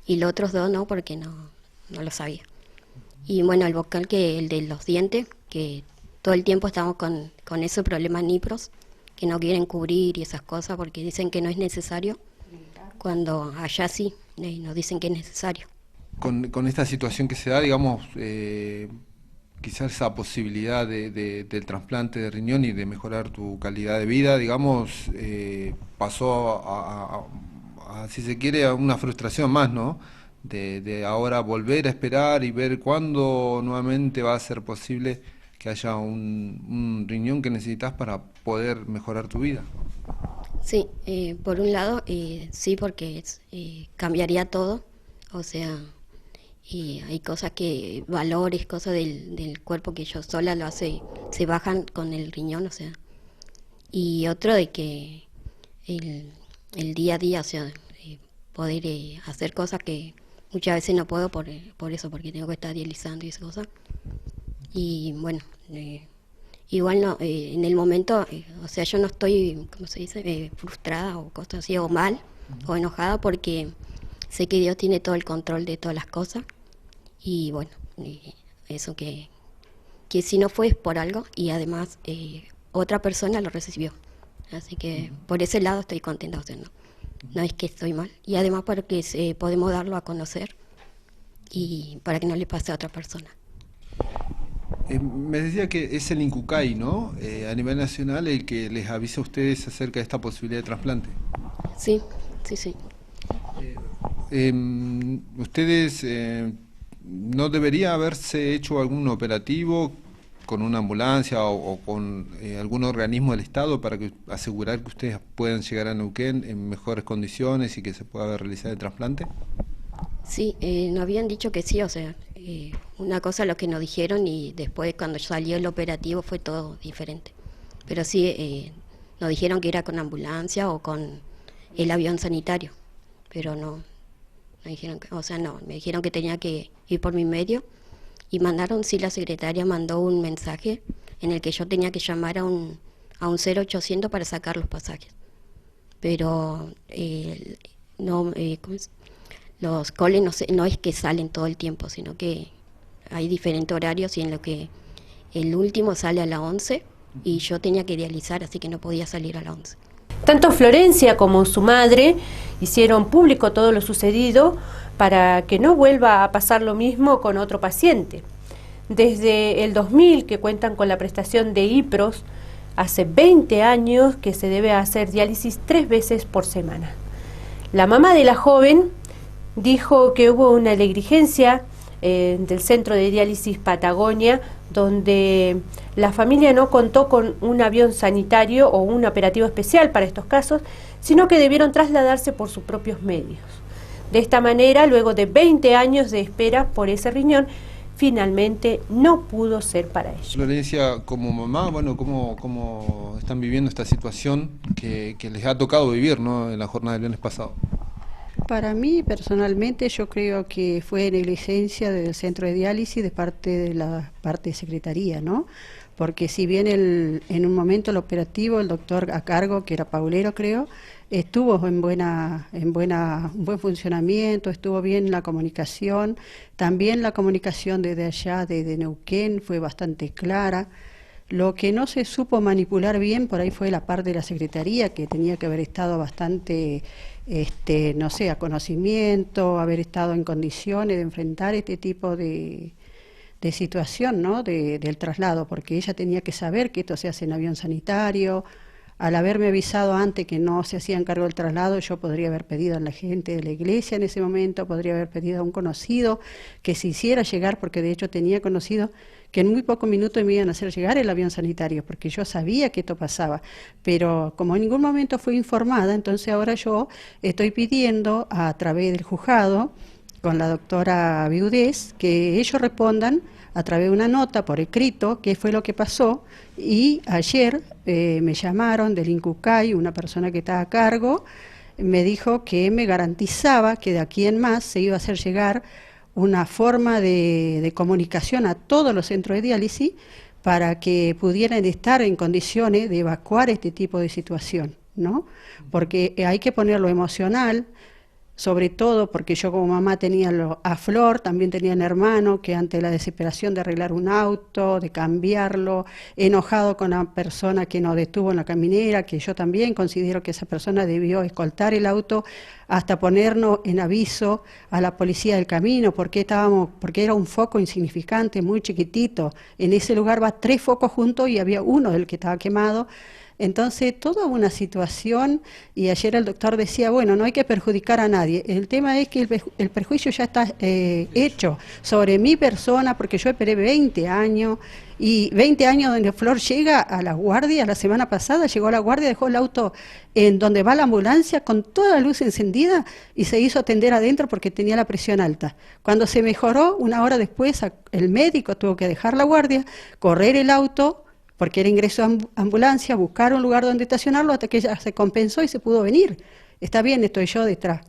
y los otros 2 no, porque no lo sabía. Y bueno, el vocal, que el de los dientes, que todo el tiempo estamos con ese problema nipros, que no quieren cubrir y esas cosas porque dicen que no es necesario, cuando allá sí, nos dicen que es necesario. Con esta situación que se da, digamos, quizás esa posibilidad del trasplante de riñón y de mejorar tu calidad de vida, digamos, pasó a, si se quiere, a una frustración más, ¿no? De ahora volver a esperar y ver cuándo nuevamente va a ser posible que haya un riñón que necesitas para poder mejorar tu vida. Sí, por un lado, sí, porque cambiaría todo, o sea, hay cosas valores, cosas del cuerpo que yo sola lo hace, se bajan con el riñón, o sea, y otro de que el día a día, o sea, poder hacer cosas que muchas veces no puedo por eso, porque tengo que estar dializando y esas cosas. Y bueno, igual no, en el momento, o sea, yo no estoy, ¿cómo se dice?, frustrada o cosas así, o mal, o enojada, porque sé que Dios tiene todo el control de todas las cosas, y bueno, eso que si no fue por algo, y además otra persona lo recibió, así que por ese lado estoy contenta, o sea, no es que estoy mal, y además porque podemos darlo a conocer, y para que no le pase a otra persona. Me decía que es el INCUCAI, ¿no? A nivel nacional, el que les avisa a ustedes acerca de esta posibilidad de trasplante. Sí. ¿Ustedes no debería haberse hecho algún operativo con una ambulancia o con algún organismo del Estado para asegurar que ustedes puedan llegar a Neuquén en mejores condiciones y que se pueda realizar el trasplante? Sí, nos habían dicho que sí, o sea, una cosa lo que nos dijeron y después cuando salió el operativo fue todo diferente. Pero sí, nos dijeron que era con ambulancia o con el avión sanitario, pero no dijeron que, o sea, no, me dijeron que tenía que ir por mi medio y mandaron, sí, la secretaria mandó un mensaje en el que yo tenía que llamar a un 0800 para sacar los pasajes. Pero no, ¿cómo es? Los coles no es que salen todo el tiempo, sino que hay diferentes horarios y en lo que el último sale a las 11 y yo tenía que dializar, así que no podía salir a las 11. Tanto Florencia como su madre hicieron público todo lo sucedido para que no vuelva a pasar lo mismo con otro paciente. Desde el 2000 que cuentan con la prestación de IPROS, hace 20 años que se debe hacer diálisis 3 veces por semana. La mamá de la joven dijo que hubo una negligencia del Centro de Diálisis Patagonia, donde la familia no contó con un avión sanitario o un operativo especial para estos casos, sino que debieron trasladarse por sus propios medios. De esta manera, luego de 20 años de espera por ese riñón, finalmente no pudo ser para ellos. Florencia, como mamá, bueno, ¿cómo están viviendo esta situación que les ha tocado vivir, ¿no?, en la jornada del viernes pasado? Para mí, personalmente, yo creo que fue negligencia del centro de diálisis de parte de la parte de secretaría, ¿no? Porque si bien en un momento el operativo, el doctor a cargo, que era Paulero, creo, estuvo en buen funcionamiento, estuvo bien la comunicación, también la comunicación desde allá, desde Neuquén, fue bastante clara. Lo que no se supo manipular bien por ahí fue la parte de la secretaría, que tenía que haber estado bastante, no sé, a conocimiento, haber estado en condiciones de enfrentar este tipo de situación, ¿no?, del traslado, porque ella tenía que saber que esto se hace en avión sanitario. Al haberme avisado antes que no se hacían cargo del traslado, yo podría haber pedido a la gente de la iglesia en ese momento, podría haber pedido a un conocido que se hiciera llegar, porque de hecho tenía conocido que en muy pocos minutos me iban a hacer llegar el avión sanitario, porque yo sabía que esto pasaba, pero como en ningún momento fui informada, entonces ahora yo estoy pidiendo a través del juzgado, con la doctora Viudez, que ellos respondan a través de una nota por escrito qué fue lo que pasó, y ayer me llamaron del INCUCAI, una persona que está a cargo, me dijo que me garantizaba que de aquí en más se iba a hacer llegar una forma de comunicación a todos los centros de diálisis para que pudieran estar en condiciones de evacuar este tipo de situación, ¿no? Porque hay que ponerlo emocional, sobre todo porque yo como mamá tenía a Flor, también tenía un hermano que ante la desesperación de arreglar un auto, de cambiarlo, enojado con la persona que nos detuvo en la caminera, que yo también considero que esa persona debió escoltar el auto hasta ponernos en aviso a la policía del camino, porque era un foco insignificante, muy chiquitito. En ese lugar va 3 focos juntos y había uno del que estaba quemado. Entonces, toda una situación, y ayer el doctor decía, bueno, no hay que perjudicar a nadie. El tema es que el perjuicio ya está hecho sobre mi persona, porque yo esperé 20 años, y 20 años donde Flor llega a la guardia, la semana pasada llegó a la guardia, dejó el auto en donde va la ambulancia con toda la luz encendida y se hizo atender adentro porque tenía la presión alta. Cuando se mejoró, 1 hora después, el médico tuvo que dejar la guardia, correr el auto, porque era ingreso a ambulancia, buscar un lugar donde estacionarlo hasta que ella se compensó y se pudo venir. Está bien, estoy yo detrás.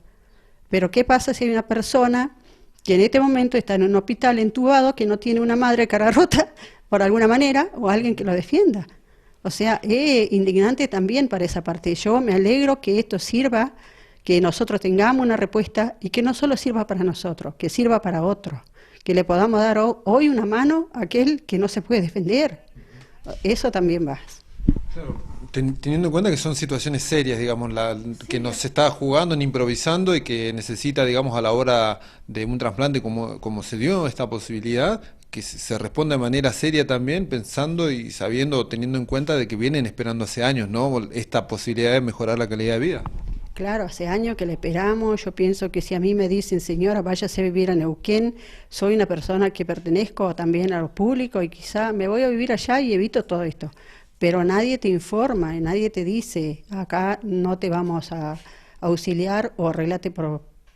Pero ¿qué pasa si hay una persona que en este momento está en un hospital entubado, que no tiene una madre cara rota, por alguna manera, o alguien que lo defienda? O sea, es indignante también para esa parte. Yo me alegro que esto sirva, que nosotros tengamos una respuesta y que no solo sirva para nosotros, que sirva para otros, que le podamos dar hoy una mano a aquel que no se puede defender. Eso también va. Claro, teniendo en cuenta que son situaciones serias, digamos, que no se está jugando ni improvisando y que necesita, digamos, a la hora de un trasplante como se dio esta posibilidad, que se responda de manera seria también, pensando y sabiendo, teniendo en cuenta de que vienen esperando hace años, ¿no?, esta posibilidad de mejorar la calidad de vida. Claro, hace años que le esperamos. Yo pienso que si a mí me dicen, señora, váyase a vivir a Neuquén, soy una persona que pertenezco también a lo público y quizá me voy a vivir allá y evito todo esto. Pero nadie te informa, nadie te dice, acá no te vamos a auxiliar o arreglate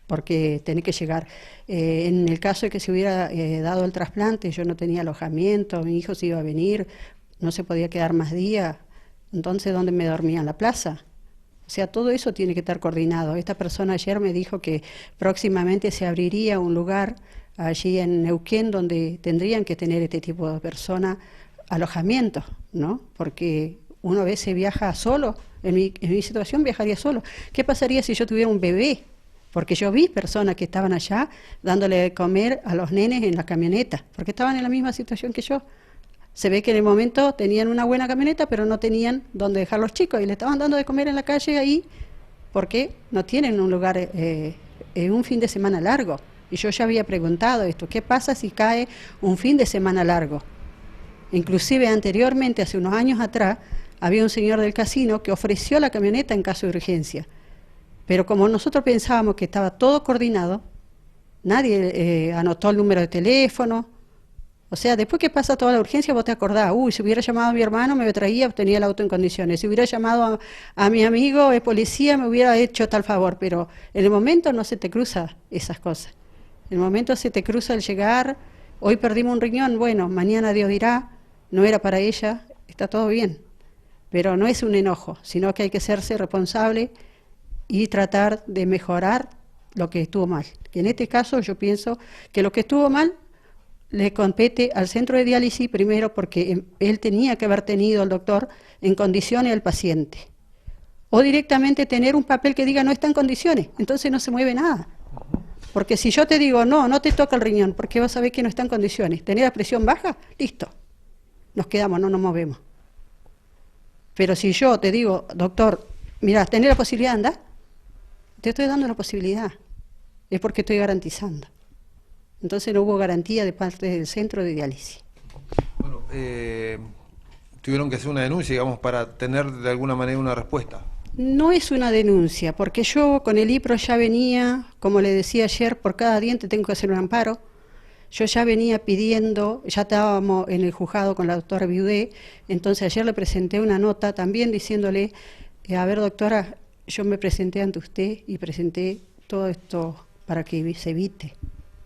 porque tenés que llegar. En el caso de que se hubiera dado el trasplante, yo no tenía alojamiento, mi hijo se iba a venir, no se podía quedar más días, entonces ¿dónde me dormía? ¿En la plaza? O sea, todo eso tiene que estar coordinado. Esta persona ayer me dijo que próximamente se abriría un lugar allí en Neuquén donde tendrían que tener este tipo de personas alojamiento, ¿no? Porque uno a veces viaja solo, en mi situación viajaría solo. ¿Qué pasaría si yo tuviera un bebé? Porque yo vi personas que estaban allá dándole de comer a los nenes en la camioneta, porque estaban en la misma situación que yo. Se ve que en el momento tenían una buena camioneta, pero no tenían dónde dejar los chicos y le estaban dando de comer en la calle ahí porque no tienen un lugar, un fin de semana largo. Y yo ya había preguntado esto, ¿qué pasa si cae un fin de semana largo? Inclusive anteriormente, hace unos años atrás, había un señor del casino que ofreció la camioneta en caso de urgencia. Pero como nosotros pensábamos que estaba todo coordinado, nadie anotó el número de teléfono. O sea, después que pasa toda la urgencia, vos te acordás, si hubiera llamado a mi hermano, me traía, obtenía el auto en condiciones. Si hubiera llamado a mi amigo, policía, me hubiera hecho tal favor. Pero en el momento no se te cruza esas cosas. En el momento se te cruza el llegar, hoy perdimos un riñón, bueno, mañana Dios dirá, no era para ella, está todo bien. Pero no es un enojo, sino que hay que hacerse responsable y tratar de mejorar lo que estuvo mal. Y en este caso yo pienso que lo que estuvo mal le compete al centro de diálisis primero porque él tenía que haber tenido al doctor en condiciones al paciente. O directamente tener un papel que diga no está en condiciones, entonces no se mueve nada. Porque si yo te digo no te toca el riñón, porque vas a ver que no está en condiciones, tener la presión baja, listo, nos quedamos, no nos movemos. Pero si yo te digo, doctor, mira, tener la posibilidad de andar, te estoy dando la posibilidad, es porque estoy garantizando. Entonces no hubo garantía de parte del centro de diálisis. Bueno, tuvieron que hacer una denuncia, digamos, para tener de alguna manera una respuesta. No es una denuncia, porque yo con el IPRO ya venía, como le decía ayer, por cada diente tengo que hacer un amparo. Yo ya venía pidiendo, ya estábamos en el juzgado con la doctora Viudé, entonces ayer le presenté una nota también diciéndole, a ver doctora, yo me presenté ante usted y presenté todo esto para que se evite.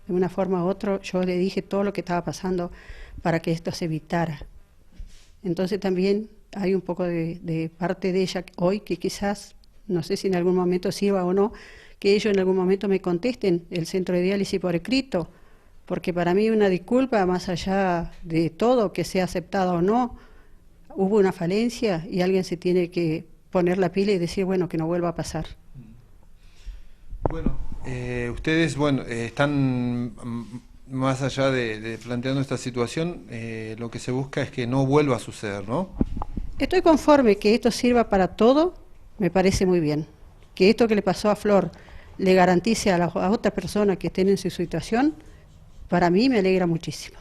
De una forma u otra, yo le dije todo lo que estaba pasando para que esto se evitara. Entonces también hay un poco de parte de ella hoy que quizás, no sé si en algún momento sirva o no, que ellos en algún momento me contesten el centro de diálisis por escrito, porque para mí una disculpa, más allá de todo, que sea aceptada o no, hubo una falencia y alguien se tiene que poner la pila y decir, bueno, que no vuelva a pasar. Bueno, ustedes, bueno, están más allá de planteando esta situación, lo que se busca es que no vuelva a suceder, ¿no? Estoy conforme que esto sirva para todo, me parece muy bien. Que esto que le pasó a Flor le garantice a otras personas que estén en su situación, para mí me alegra muchísimo.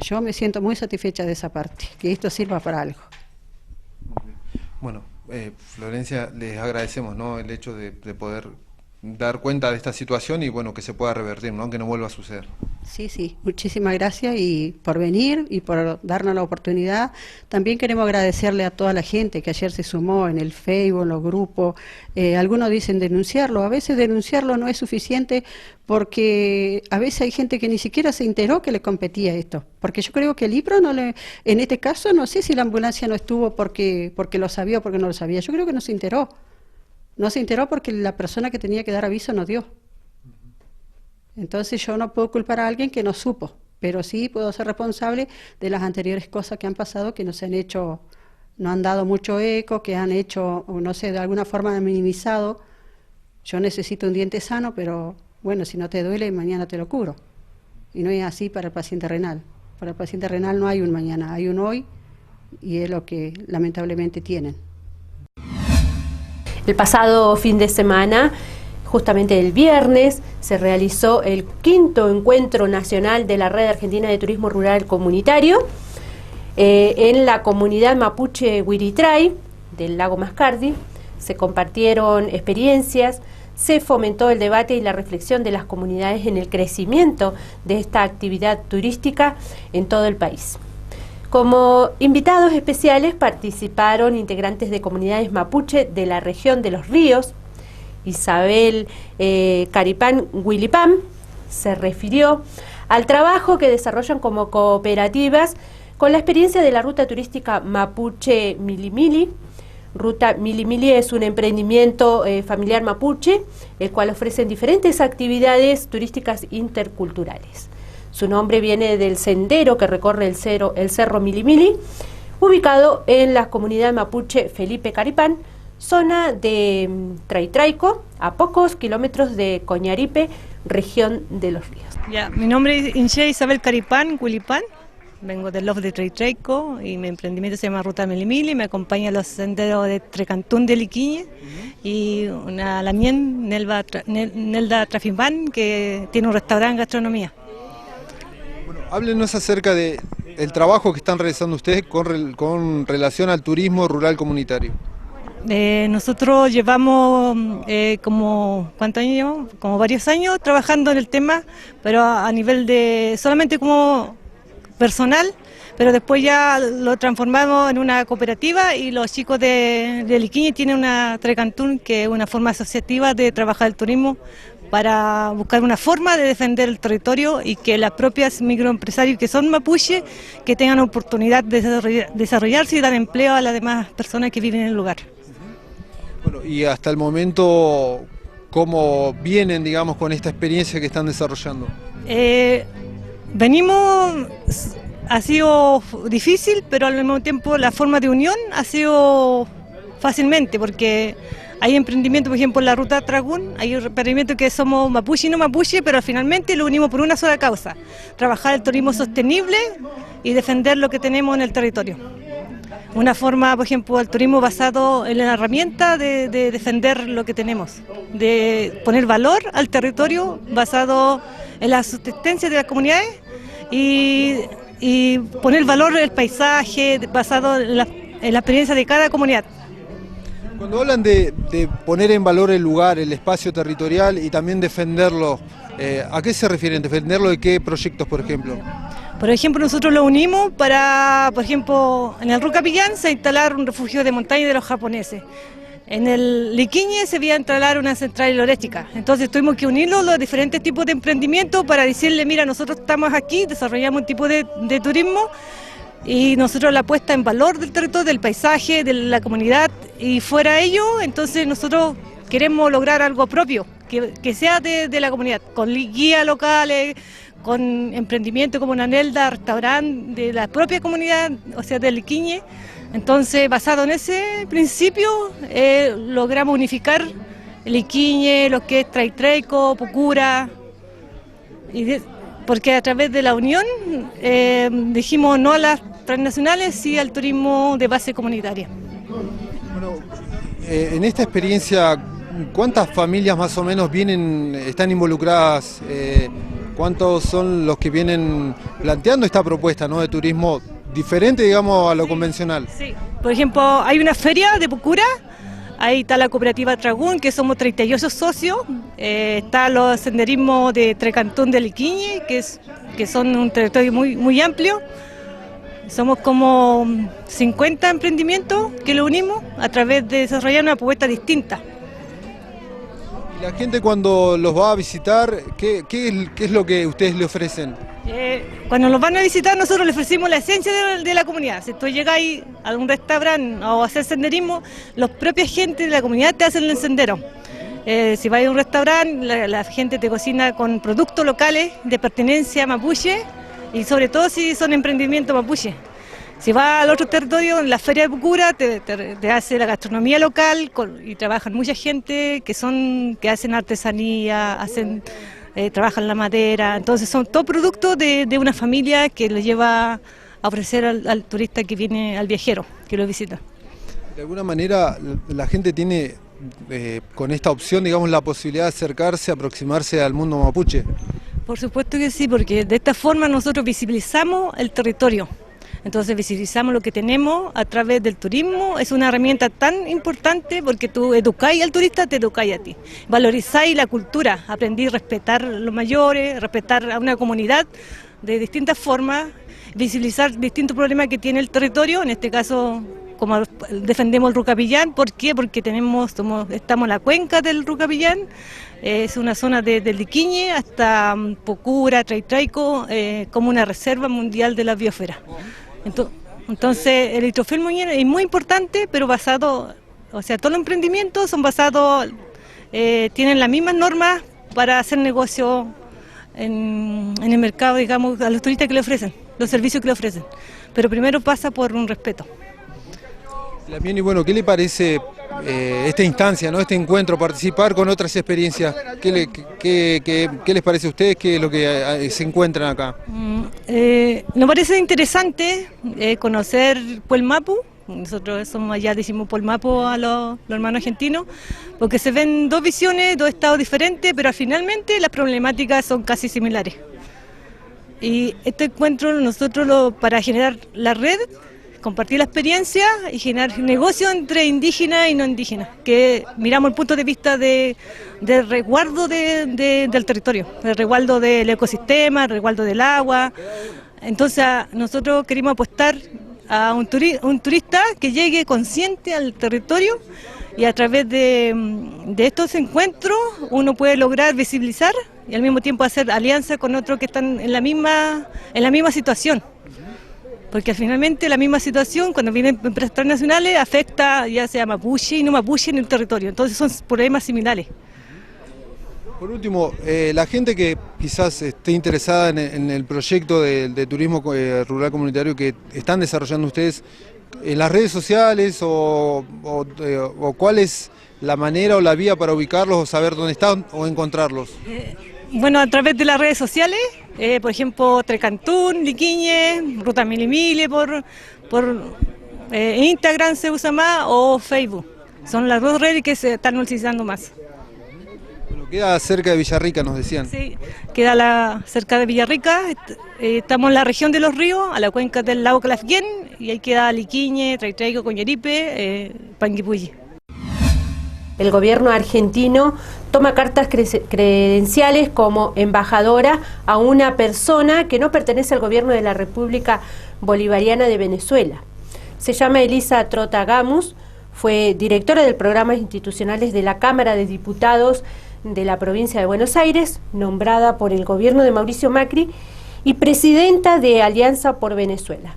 Yo me siento muy satisfecha de esa parte, que esto sirva para algo. Bueno, Florencia, les agradecemos, ¿no?, el hecho de poder dar cuenta de esta situación y bueno, que se pueda revertir, ¿no?, que no vuelva a suceder. Sí, muchísimas gracias y por venir y por darnos la oportunidad. También queremos agradecerle a toda la gente que ayer se sumó en el Facebook, en los grupos. Algunos dicen denunciarlo, a veces denunciarlo no es suficiente porque a veces hay gente que ni siquiera se enteró que le competía esto. Porque yo creo que el IPRO, en este caso, no sé si la ambulancia no estuvo porque lo sabía o porque no lo sabía. Yo creo que no se enteró. No se enteró porque la persona que tenía que dar aviso no dio. Entonces yo no puedo culpar a alguien que no supo, pero sí puedo ser responsable de las anteriores cosas que han pasado, que no se han hecho, no han dado mucho eco, que han hecho, no sé, de alguna forma han minimizado. Yo necesito un diente sano, pero bueno, si no te duele, mañana te lo curo. Y no es así para el paciente renal. Para el paciente renal no hay un mañana, hay un hoy, y es lo que lamentablemente tienen. El pasado fin de semana, justamente el viernes, se realizó el 5º Encuentro Nacional de la Red Argentina de Turismo Rural Comunitario en la comunidad mapuche Huiritray del lago Mascardi. se compartieron experiencias, se fomentó el debate y la reflexión de las comunidades en el crecimiento de esta actividad turística en todo el país. Como invitados especiales participaron integrantes de comunidades mapuche de la región de Los Ríos. Isabel Caripán Huilipán se refirió al trabajo que desarrollan como cooperativas con la experiencia de la ruta turística Mapuche Milimili. Ruta Milimili es un emprendimiento familiar mapuche, el cual ofrece diferentes actividades turísticas interculturales. Su nombre viene del sendero que recorre el cerro Milimili, ubicado en la comunidad mapuche Felipe Caripán, zona de Traitraico, a pocos kilómetros de Coñaripe, región de Los Ríos. Ya, mi nombre es Inche Isabel Caripán Huilipán, vengo del Lof de Traitraico y mi emprendimiento se llama Ruta Milimili, me acompaña los senderos de Trecantún de Liquiñe y una lamien Nelda Trafimán, que tiene un restaurante en gastronomía. Háblenos acerca del trabajo que están realizando ustedes con relación al turismo rural comunitario. Nosotros llevamos ¿cuántos años llevamos? Como varios años trabajando en el tema, pero a nivel de solamente como personal, pero después ya lo transformamos en una cooperativa y los chicos de Liquiñe tienen una Trecantún, que es una forma asociativa de trabajar el turismo para buscar una forma de defender el territorio y que las propias microempresarios que son mapuche que tengan oportunidad de desarrollarse y dar empleo a las demás personas que viven en el lugar. Bueno, y hasta el momento, ¿cómo vienen, digamos, con esta experiencia que están desarrollando? Ha sido difícil, pero al mismo tiempo la forma de unión ha sido fácilmente, porque hay emprendimientos, por ejemplo, en la ruta Tragún, hay emprendimientos que somos mapuche y no mapuche, pero finalmente lo unimos por una sola causa: trabajar el turismo sostenible y defender lo que tenemos en el territorio. Una forma, por ejemplo, el turismo basado en la herramienta de defender lo que tenemos, de poner valor al territorio basado en la subsistencia de las comunidades y poner valor en el paisaje basado en la experiencia de cada comunidad. Cuando hablan de poner en valor el lugar, el espacio territorial y también defenderlo, ¿a qué se refieren? ¿Defenderlo de qué proyectos, por ejemplo? Por ejemplo, nosotros lo unimos para, por ejemplo, en el Rucapillán se instalar un refugio de montaña de los japoneses. En el Liquiñe se iba a instalar una central hidroeléctrica. Entonces tuvimos que unirlo los diferentes tipos de emprendimientos para decirle: mira, nosotros estamos aquí, desarrollamos un tipo de turismo y nosotros la puesta en valor del territorio, del paisaje, de la comunidad, y fuera ello, entonces nosotros queremos lograr algo propio, que sea de la comunidad, con guías locales, con emprendimiento como una Nelda, restaurante de la propia comunidad, o sea, del Liquiñe. Entonces, basado en ese principio, logramos unificar el Liquiñe, lo que es Traitraico, Pucura, porque a través de la unión dijimos no a las transnacionales, sí al turismo de base comunitaria. Bueno, en esta experiencia, ¿cuántas familias más o menos están involucradas? ¿Cuántos son los que vienen planteando esta propuesta, ¿no?, de turismo diferente, digamos, a lo convencional? Sí, por ejemplo, hay una feria de Pucura, ahí está la cooperativa Tragún, que somos 38 socios, está los senderismos de Trecantún de Liquiñe, que son un territorio muy amplio. Somos como 50 emprendimientos que lo unimos a través de desarrollar una propuesta distinta. La gente cuando los va a visitar, ¿qué es lo que ustedes le ofrecen? Cuando los van a visitar, nosotros les ofrecimos la esencia de la comunidad. Si tú llegáis a un restaurante o a hacer senderismo, los propios gente de la comunidad te hacen el sendero. Si vas a un restaurante, la gente te cocina con productos locales de pertenencia mapuche y sobre todo si son emprendimientos mapuche. Si vas al otro territorio, en la feria de Pucura, te hace la gastronomía local y trabajan mucha gente que hacen artesanía, trabajan la madera. Entonces son todos productos de una familia que le lleva a ofrecer al turista que viene, al viajero que lo visita. De alguna manera la gente tiene con esta opción, digamos, la posibilidad de acercarse, aproximarse al mundo mapuche. Por supuesto que sí, porque de esta forma nosotros visibilizamos el territorio. Entonces visibilizamos lo que tenemos a través del turismo. Es una herramienta tan importante porque tú educáis al turista, te educáis a ti. Valorizáis la cultura, aprendí a respetar a los mayores, respetar a una comunidad de distintas formas, visibilizar distintos problemas que tiene el territorio, en este caso como defendemos el Rucapillán. ¿Por qué? Porque estamos en la cuenca del Rucapillán, es una zona desde Liquiñe hasta Pocura, Traitraico, como una reserva mundial de la biosfera. Entonces el hidrofilm es muy importante, pero basado, o sea, todos los emprendimientos son basados, tienen las mismas normas para hacer negocio en el mercado, digamos, a los turistas que le ofrecen, los servicios que le ofrecen. Pero primero pasa por un respeto. Y bueno, ¿qué le parece esta instancia, ¿no? Este encuentro, participar con otras experiencias? ¿Qué les parece a ustedes? ¿Qué es lo que se encuentran acá? Nos parece interesante conocer Puelmapu. Nosotros somos allá, decimos Puelmapu a los hermanos argentinos, porque se ven dos visiones, dos estados diferentes, pero finalmente las problemáticas son casi similares. Y este encuentro nosotros para generar la red, compartir la experiencia y generar negocio entre indígenas y no indígenas, que miramos el punto de vista de resguardo del territorio, el resguardo del ecosistema, el resguardo del agua. Entonces nosotros queremos apostar a un turista que llegue consciente al territorio, y a través de estos encuentros uno puede lograr visibilizar y al mismo tiempo hacer alianza con otros que están en la misma situación. Porque finalmente la misma situación, cuando vienen empresas transnacionales, afecta ya sea mapuche y no mapuche en el territorio. Entonces son problemas similares. Por último, la gente que quizás esté interesada en el proyecto de turismo rural comunitario que están desarrollando ustedes, en las redes sociales o cuál es la manera o la vía para ubicarlos o saber dónde están o encontrarlos. Bueno, a través de las redes sociales, por ejemplo, Trecantún, Liquiñe, Ruta Milimile, por Instagram se usa más, o Facebook. Son las dos redes que se están utilizando más. Bueno, queda cerca de Villarrica, nos decían. Sí, queda cerca de Villarrica. Estamos en la región de Los Ríos, a la cuenca del lago Calafquén, y ahí queda Liquiñe, Traitraico, Coñaripe, Panguipulli. El gobierno argentino toma cartas credenciales como embajadora a una persona que no pertenece al gobierno de la República Bolivariana de Venezuela. Se llama Elisa Trotagamus, fue directora del Programas Institucionales de la Cámara de Diputados de la provincia de Buenos Aires, nombrada por el gobierno de Mauricio Macri, y presidenta de Alianza por Venezuela,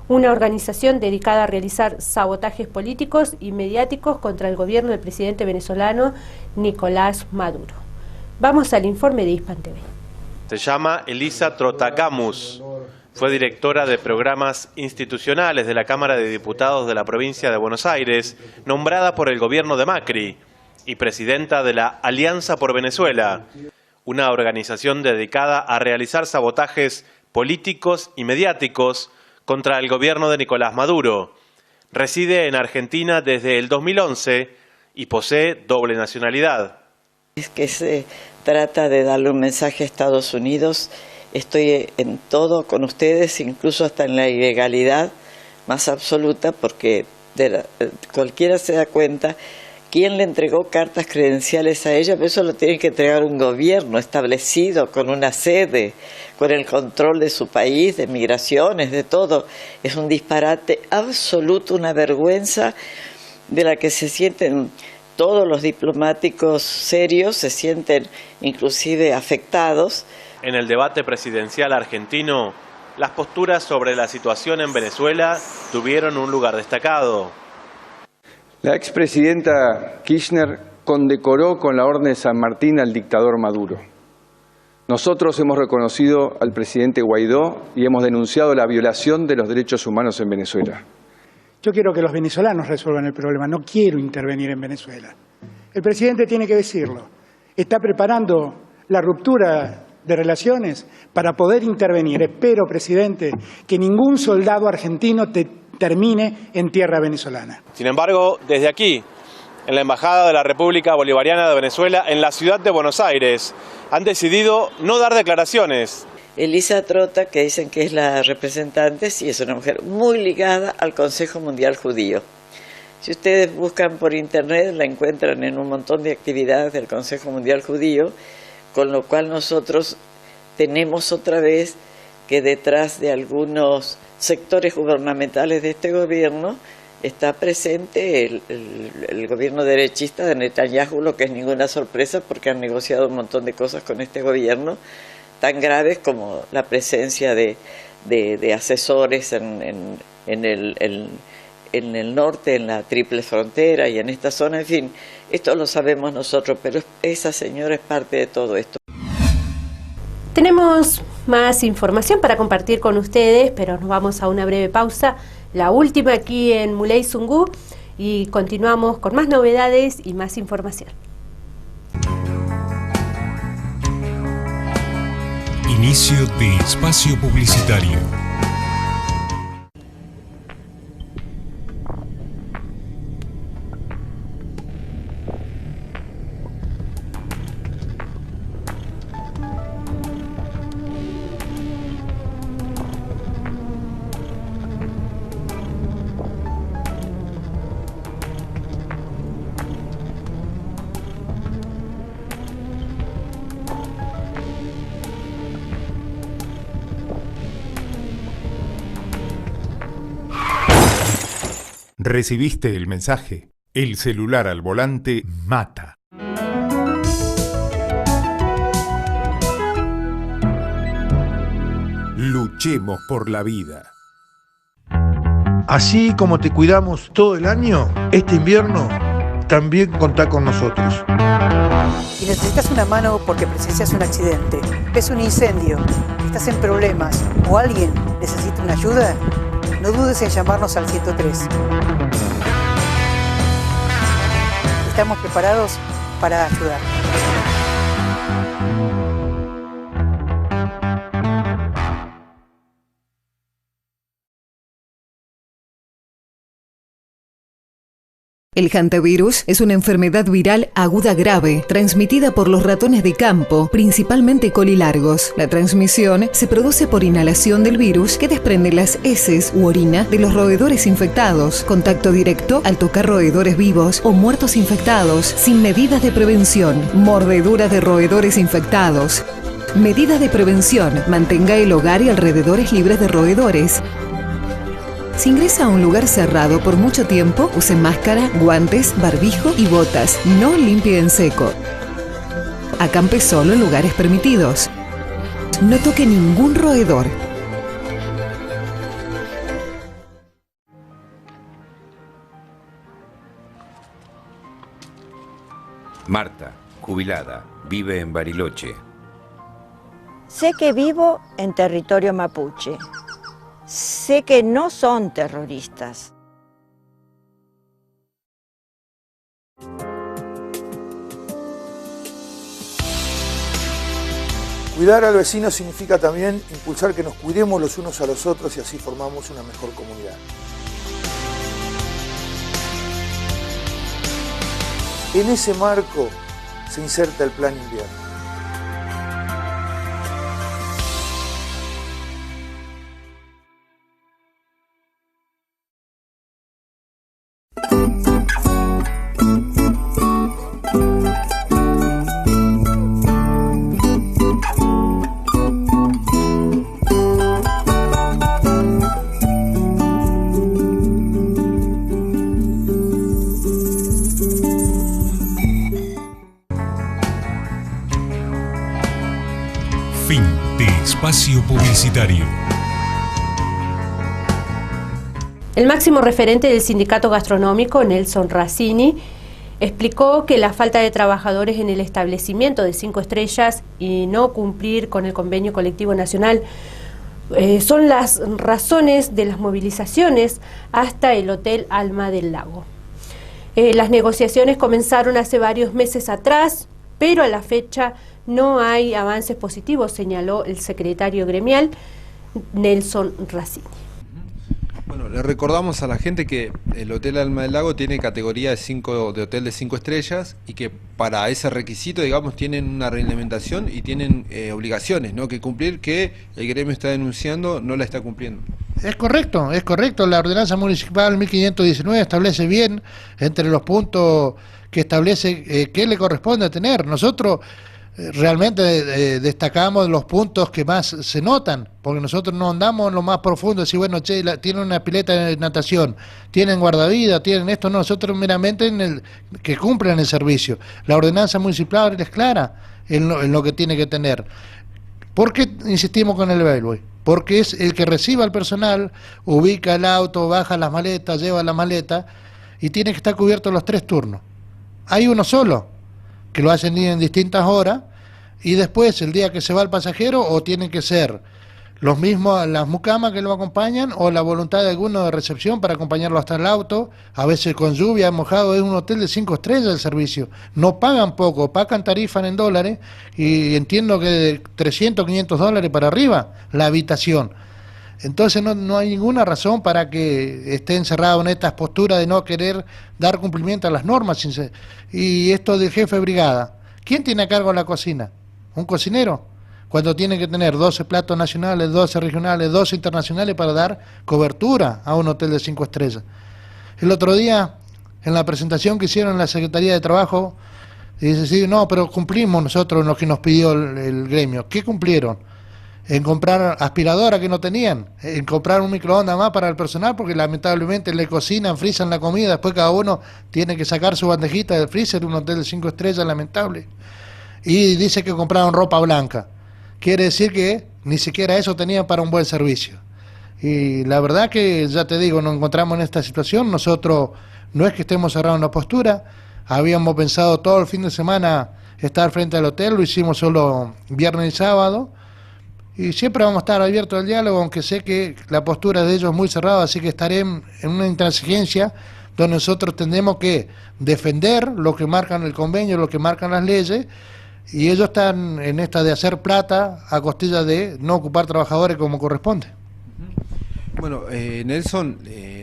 una organización dedicada a realizar sabotajes políticos y mediáticos contra el gobierno del presidente venezolano Nicolás Maduro. Vamos al informe de Hispan TV. Se llama Elisa Trotagamus. Fue directora de Programas Institucionales de la Cámara de Diputados de la provincia de Buenos Aires, nombrada por el gobierno de Macri, y presidenta de la Alianza por Venezuela, una organización dedicada a realizar sabotajes políticos y mediáticos contra el gobierno de Nicolás Maduro. Reside en Argentina desde el 2011 y posee doble nacionalidad. Es que se trata de darle un mensaje a Estados Unidos. Estoy en todo con ustedes, incluso hasta en la ilegalidad más absoluta, porque cualquiera se da cuenta quién le entregó cartas credenciales a ella, pero eso lo tiene que entregar un gobierno establecido, con una sede, con el control de su país, de migraciones, de todo. Es un disparate absoluto, una vergüenza de la que se sienten todos los diplomáticos serios, se sienten inclusive afectados. En el debate presidencial argentino, las posturas sobre la situación en Venezuela tuvieron un lugar destacado. La expresidenta Kirchner condecoró con la Orden de San Martín al dictador Maduro. Nosotros hemos reconocido al presidente Guaidó y hemos denunciado la violación de los derechos humanos en Venezuela. Yo quiero que los venezolanos resuelvan el problema, no quiero intervenir en Venezuela. El presidente tiene que decirlo. Está preparando la ruptura de relaciones para poder intervenir. Espero, presidente, que ningún soldado argentino termine en tierra venezolana. Sin embargo, desde aquí, en la Embajada de la República Bolivariana de Venezuela, en la ciudad de Buenos Aires, han decidido no dar declaraciones. Elisa Trota, que dicen que es la representante, sí, es una mujer muy ligada al Consejo Mundial Judío. Si ustedes buscan por internet, la encuentran en un montón de actividades del Consejo Mundial Judío, con lo cual nosotros tenemos otra vez que detrás de algunos sectores gubernamentales de este gobierno está presente el gobierno derechista de Netanyahu, lo que es ninguna sorpresa porque han negociado un montón de cosas con este gobierno, tan graves como la presencia de asesores en el norte, en la triple frontera y en esta zona. En fin, esto lo sabemos nosotros, pero esa señora es parte de todo esto. Tenemos más información para compartir con ustedes, pero nos vamos a una breve pausa, la última aquí en Muley Zungu, y continuamos con más novedades y más información. Inicio de espacio publicitario. ¿Recibiste el mensaje? El celular al volante mata. Luchemos por la vida. Así como te cuidamos todo el año, este invierno también contá con nosotros. Si necesitas una mano porque presencias un accidente, ves un incendio, estás en problemas o alguien necesita una ayuda, no dudes en llamarnos al 103. Estamos preparados para ayudar. El hantavirus es una enfermedad viral aguda grave, transmitida por los ratones de campo, principalmente colilargos. La transmisión se produce por inhalación del virus que desprende las heces u orina de los roedores infectados, contacto directo al tocar roedores vivos o muertos infectados, sin medidas de prevención, mordedura de roedores infectados. Medida de prevención: mantenga el hogar y alrededores libres de roedores. Si ingresa a un lugar cerrado por mucho tiempo, use máscara, guantes, barbijo y botas. No limpie en seco. Acampe solo en lugares permitidos. No toque ningún roedor. Marta, jubilada, vive en Bariloche. Sé que vivo en territorio mapuche. Sé que no son terroristas. Cuidar al vecino significa también impulsar que nos cuidemos los unos a los otros y así formamos una mejor comunidad. En ese marco se inserta el Plan Invierno. Fin de espacio publicitario. El máximo referente del sindicato gastronómico, Nelson Razzini, explicó que la falta de trabajadores en el establecimiento de 5 estrellas y no cumplir con el convenio colectivo nacional son las razones de las movilizaciones hasta el Hotel Alma del Lago. Las negociaciones comenzaron hace varios meses atrás, pero a la fecha no hay avances positivos, señaló el secretario gremial Nelson Razzini. Bueno, le recordamos a la gente que el Hotel Alma del Lago tiene categoría de hotel de 5 estrellas y que para ese requisito, digamos, tienen una reglamentación y tienen obligaciones, ¿no?, que cumplir, que el gremio está denunciando no la está cumpliendo. Es correcto, la ordenanza municipal 1519 establece bien entre los puntos que establece qué le corresponde tener. Nosotros realmente destacamos los puntos que más se notan, porque nosotros no andamos en lo más profundo, decir, bueno, che, tienen una pileta de natación, tienen guardavidas, tienen esto, no, nosotros meramente que cumplan el servicio. La ordenanza municipal es clara en lo que tiene que tener. ¿Por qué insistimos con el bellboy? Porque es el que reciba al personal, ubica el auto, baja las maletas, lleva la maleta y tiene que estar cubierto los 3 turnos. Hay uno solo, que lo hacen en distintas horas, y después el día que se va el pasajero, o tienen que ser los mismos, las mucamas que lo acompañan, o la voluntad de alguno de recepción para acompañarlo hasta el auto, a veces con lluvia, mojado. Es un hotel de 5 estrellas el servicio, no pagan poco, pagan tarifa en dólares, y entiendo que de 300, 500 dólares para arriba la habitación. Entonces no hay ninguna razón para que esté encerrado en estas posturas de no querer dar cumplimiento a las normas. Y esto del jefe de brigada, ¿quién tiene a cargo la cocina? ¿Un cocinero? Cuando tiene que tener 12 platos nacionales, 12 regionales, 12 internacionales para dar cobertura a un hotel de 5 estrellas. El otro día, en la presentación que hicieron en la Secretaría de Trabajo, dice, sí, no, pero cumplimos nosotros lo que nos pidió el gremio. ¿Qué cumplieron? En comprar aspiradoras que no tenían, en comprar un microondas más para el personal, porque lamentablemente le cocinan, frizan la comida, después cada uno tiene que sacar su bandejita del freezer, un hotel de 5 estrellas, lamentable. Y dice que compraron ropa blanca. Quiere decir que ni siquiera eso tenían para un buen servicio. Y la verdad que, ya te digo, nos encontramos en esta situación. Nosotros no es que estemos cerrados en la postura, habíamos pensado todo el fin de semana estar frente al hotel, lo hicimos solo viernes y sábado, y siempre vamos a estar abiertos al diálogo, aunque sé que la postura de ellos es muy cerrada, así que estaré en una intransigencia donde nosotros tendremos que defender lo que marcan el convenio, lo que marcan las leyes, y ellos están en esta de hacer plata a costilla de no ocupar trabajadores como corresponde. Bueno, Nelson,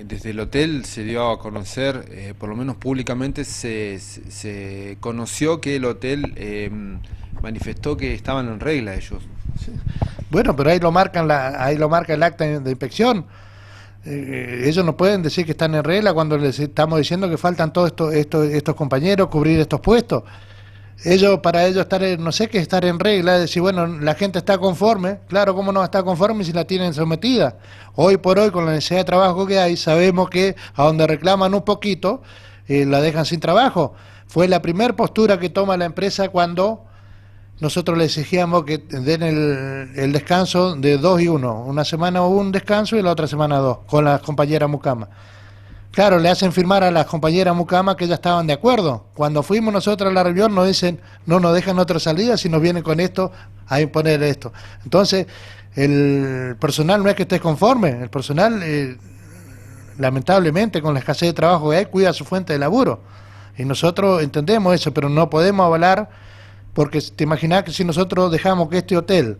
desde el hotel se dio a conocer, por lo menos públicamente, se conoció que el hotel manifestó que estaban en regla ellos. Sí. Bueno, pero ahí lo marca el acta de inspección. Ellos no pueden decir que están en regla cuando les estamos diciendo que faltan todos estos compañeros, cubrir estos puestos. Para ellos estar, no sé qué estar en regla, es decir, bueno, la gente está conforme. Claro, ¿cómo no va a estar conforme si la tienen sometida? Hoy por hoy, con la necesidad de trabajo que hay, sabemos que a donde reclaman un poquito, la dejan sin trabajo. Fue la primera postura que toma la empresa cuando nosotros le exigíamos que den el descanso de 2 y 1. Una semana un descanso y la otra semana 2, con las compañeras mucamas. Claro, le hacen firmar a las compañeras mucamas que ya estaban de acuerdo. Cuando fuimos nosotros a la reunión nos dicen, no nos dejan otra salida si nos vienen con esto a imponer esto. Entonces, el personal no es que esté conforme, el personal, lamentablemente, con la escasez de trabajo que hay, cuida su fuente de laburo. Y nosotros entendemos eso, pero no podemos avalar, porque te imaginas que si nosotros dejamos que este hotel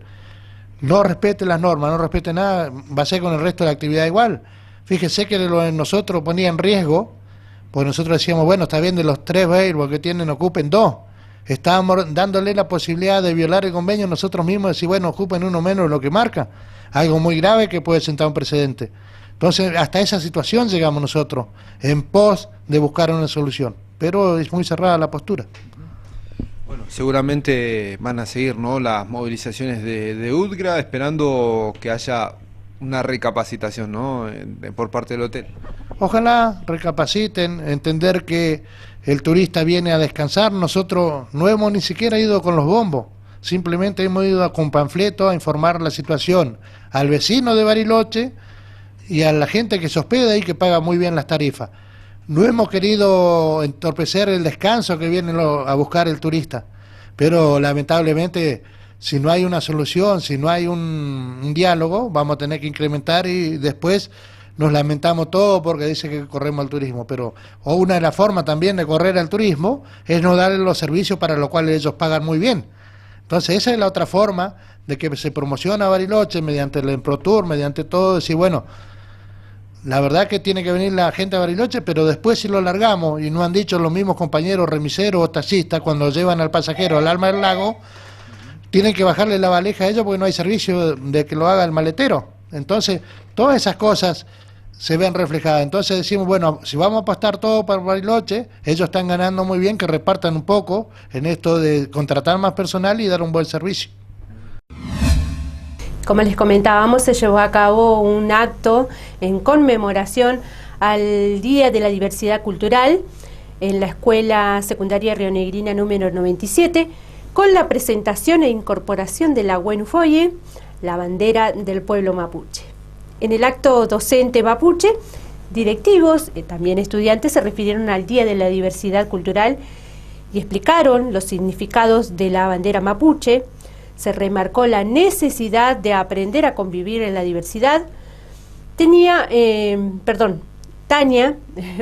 no respete las normas, no respete nada, va a ser con el resto de la actividad igual. Fíjese que nosotros ponía en riesgo, pues nosotros decíamos, bueno, está bien, de los 3 bellboys que tienen, ocupen 2. Estábamos dándole la posibilidad de violar el convenio nosotros mismos, decir, bueno, ocupen uno menos de lo que marca. Algo muy grave que puede sentar un precedente. Entonces, hasta esa situación llegamos nosotros, en pos de buscar una solución. Pero es muy cerrada la postura. Bueno, seguramente van a seguir, ¿no?, las movilizaciones de UDGRA, esperando que haya una recapacitación, ¿no?, por parte del hotel. Ojalá recapaciten, entender que el turista viene a descansar. Nosotros no hemos ni siquiera ido con los bombos, simplemente hemos ido con panfletos a informar la situación al vecino de Bariloche y a la gente que se hospeda y que paga muy bien las tarifas. No hemos querido entorpecer el descanso que viene a buscar el turista, pero lamentablemente, si no hay una solución, si no hay un diálogo, vamos a tener que incrementar y después nos lamentamos todo porque dice que corremos al turismo. Pero una de las formas también de correr al turismo es no darle los servicios para los cuales ellos pagan muy bien. Entonces esa es la otra forma de que se promociona Bariloche mediante el Emprotour, mediante todo, decir, bueno, la verdad que tiene que venir la gente a Bariloche, pero después si lo largamos, y no han dicho los mismos compañeros remiseros o taxistas, cuando llevan al pasajero al alma del lago, tienen que bajarle la valija a ellos porque no hay servicio de que lo haga el maletero. Entonces, todas esas cosas se ven reflejadas. Entonces decimos, bueno, si vamos a apostar todo para Bariloche, ellos están ganando muy bien, que repartan un poco en esto de contratar más personal y dar un buen servicio. Como les comentábamos, se llevó a cabo un acto en conmemoración al Día de la Diversidad Cultural en la Escuela Secundaria Rionegrina número 97, con la presentación e incorporación de la Huenufoye, la bandera del pueblo mapuche. En el acto docente mapuche, directivos, también estudiantes, se refirieron al Día de la Diversidad Cultural y explicaron los significados de la bandera mapuche. Se remarcó la necesidad de aprender a convivir en la diversidad. Tania,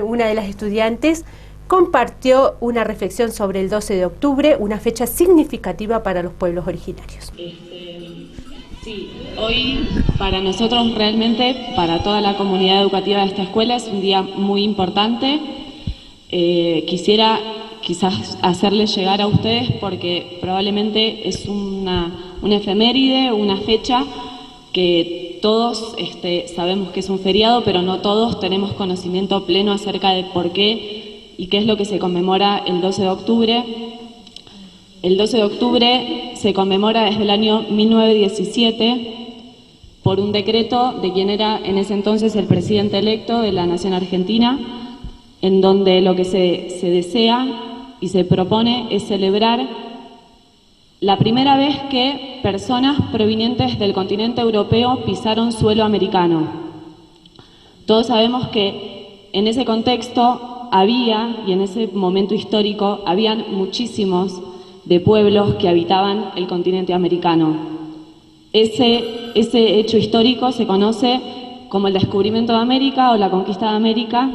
una de las estudiantes, compartió una reflexión sobre el 12 de octubre, una fecha significativa para los pueblos originarios. Sí, hoy para nosotros realmente, para toda la comunidad educativa de esta escuela, es un día muy importante. Quisiera quizás hacerles llegar a ustedes porque probablemente es una efeméride, una fecha que todos sabemos que es un feriado, pero no todos tenemos conocimiento pleno acerca de por qué y qué es lo que se conmemora el 12 de octubre. El 12 de octubre se conmemora desde el año 1917 por un decreto de quien era en ese entonces el presidente electo de la Nación Argentina, en donde lo que se desea y se propone es celebrar la primera vez que personas provenientes del continente europeo pisaron suelo americano. Todos sabemos que en ese contexto había, y en ese momento histórico, habían muchísimos de pueblos que habitaban el continente americano. Ese hecho histórico se conoce como el descubrimiento de América o la conquista de América,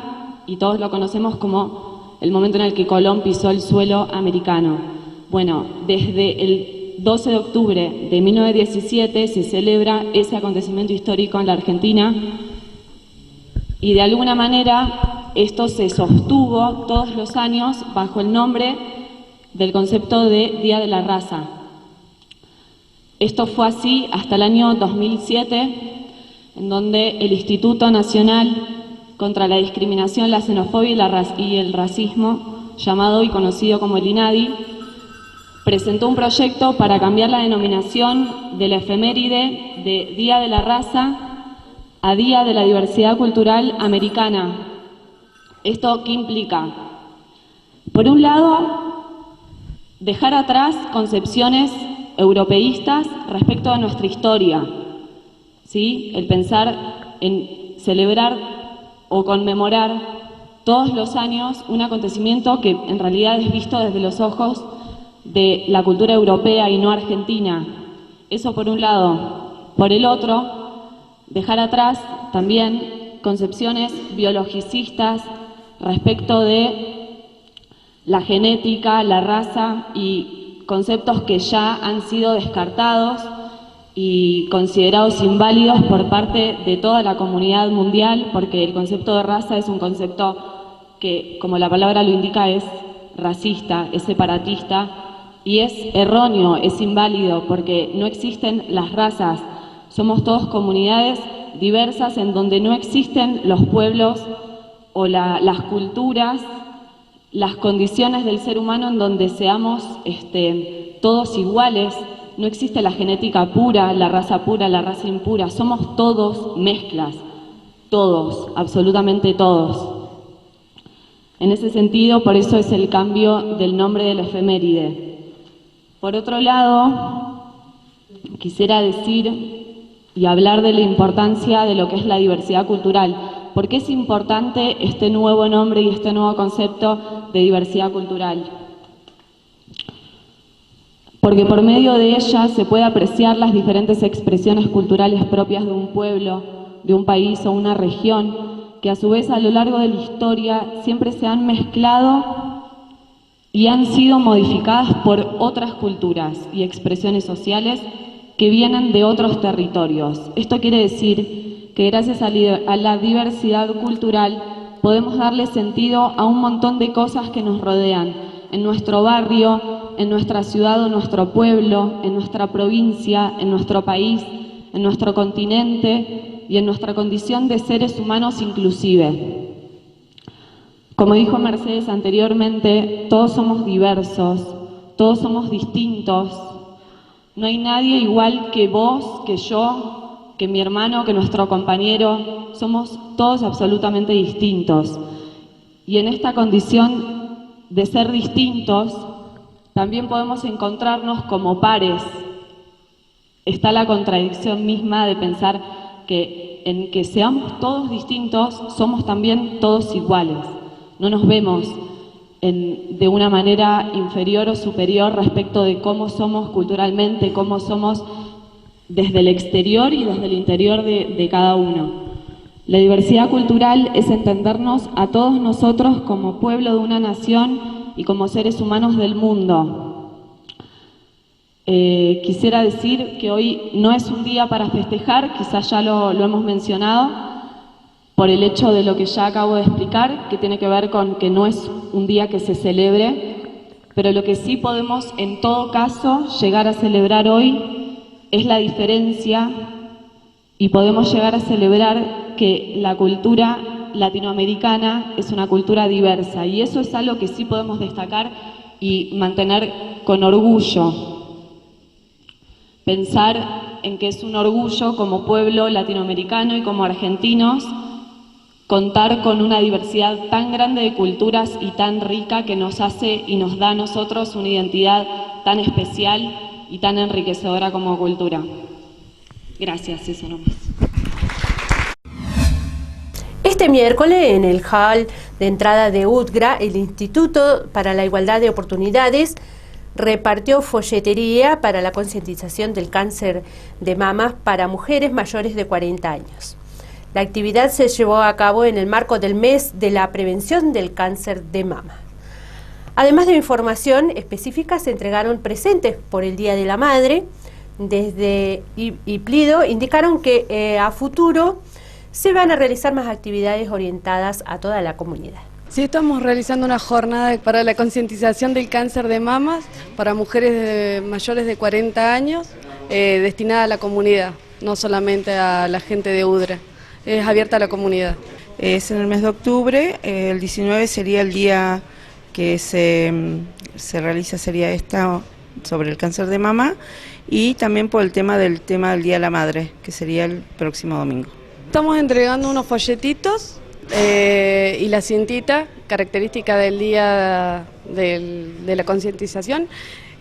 y todos lo conocemos como el momento en el que Colón pisó el suelo americano. Bueno, desde el 12 de octubre de 1917 se celebra ese acontecimiento histórico en la Argentina y de alguna manera esto se sostuvo todos los años bajo el nombre del concepto de Día de la Raza. Esto fue así hasta el año 2007, en donde el Instituto Nacional contra la Discriminación, la Xenofobia y el Racismo, llamado y conocido como el INADI, presentó un proyecto para cambiar la denominación de la efeméride de Día de la Raza a Día de la Diversidad Cultural Americana. ¿Esto qué implica? Por un lado, dejar atrás concepciones europeístas respecto a nuestra historia, ¿sí? El pensar en celebrar o conmemorar todos los años un acontecimiento que en realidad es visto desde los ojos de la cultura europea y no argentina. Eso por un lado. Por el otro, dejar atrás también concepciones biologicistas respecto de la genética, la raza y conceptos que ya han sido descartados y considerados inválidos por parte de toda la comunidad mundial, porque el concepto de raza es un concepto que, como la palabra lo indica, es racista, es separatista y es erróneo, es inválido, porque no existen las razas. Somos todos comunidades diversas en donde no existen los pueblos o las culturas, las condiciones del ser humano en donde seamos todos iguales. No existe la genética pura, la raza impura, somos todos mezclas, todos, absolutamente todos. En ese sentido, por eso es el cambio del nombre de la efeméride. Por otro lado, quisiera decir y hablar de la importancia de lo que es la diversidad cultural. ¿Por qué es importante este nuevo nombre y este nuevo concepto de diversidad cultural? Porque por medio de ella se puede apreciar las diferentes expresiones culturales propias de un pueblo, de un país o una región, que a su vez a lo largo de la historia siempre se han mezclado y han sido modificadas por otras culturas y expresiones sociales que vienen de otros territorios. Esto quiere decir que que gracias a la diversidad cultural podemos darle sentido a un montón de cosas que nos rodean, en nuestro barrio, en nuestra ciudad o nuestro pueblo, en nuestra provincia, en nuestro país, en nuestro continente y en nuestra condición de seres humanos inclusive. Como dijo Mercedes anteriormente, todos somos diversos, todos somos distintos. No hay nadie igual que vos, que yo, que mi hermano, que nuestro compañero. Somos todos absolutamente distintos. Y en esta condición de ser distintos, también podemos encontrarnos como pares. Está la contradicción misma de pensar que en que seamos todos distintos, somos también todos iguales. No nos vemos de una manera inferior o superior respecto de cómo somos culturalmente, cómo somos desde el exterior y desde el interior de cada uno. La diversidad cultural es entendernos a todos nosotros como pueblo de una nación y como seres humanos del mundo. Quisiera decir que hoy no es un día para festejar, quizás ya lo hemos mencionado, por el hecho de lo que ya acabo de explicar, que tiene que ver con que no es un día que se celebre, pero lo que sí podemos en todo caso llegar a celebrar hoy es la diferencia, y podemos llegar a celebrar que la cultura latinoamericana es una cultura diversa, y eso es algo que sí podemos destacar y mantener con orgullo. Pensar en que es un orgullo como pueblo latinoamericano y como argentinos contar con una diversidad tan grande de culturas y tan rica que nos hace y nos da a nosotros una identidad tan especial y tan enriquecedora como cultura. Gracias, eso nomás. Este miércoles, en el hall de entrada de UTGRA, el Instituto para la Igualdad de Oportunidades repartió folletería para la concientización del cáncer de mama para mujeres mayores de 40 años. La actividad se llevó a cabo en el marco del mes de la prevención del cáncer de mama. Además de información específica, se entregaron presentes por el Día de la Madre. Desde IPLIDO indicaron que a futuro se van a realizar más actividades orientadas a toda la comunidad. Sí, estamos realizando una jornada para la concientización del cáncer de mamas para mujeres mayores de 40 años, destinada a la comunidad, no solamente a la gente de UTGRA. Es abierta a la comunidad. Es en el mes de octubre, el 19 sería el día que se realiza, sería esta sobre el cáncer de mama, y también por el tema del Día de la Madre, que sería el próximo domingo. Estamos entregando unos folletitos y la cintita, característica del día de la concientización,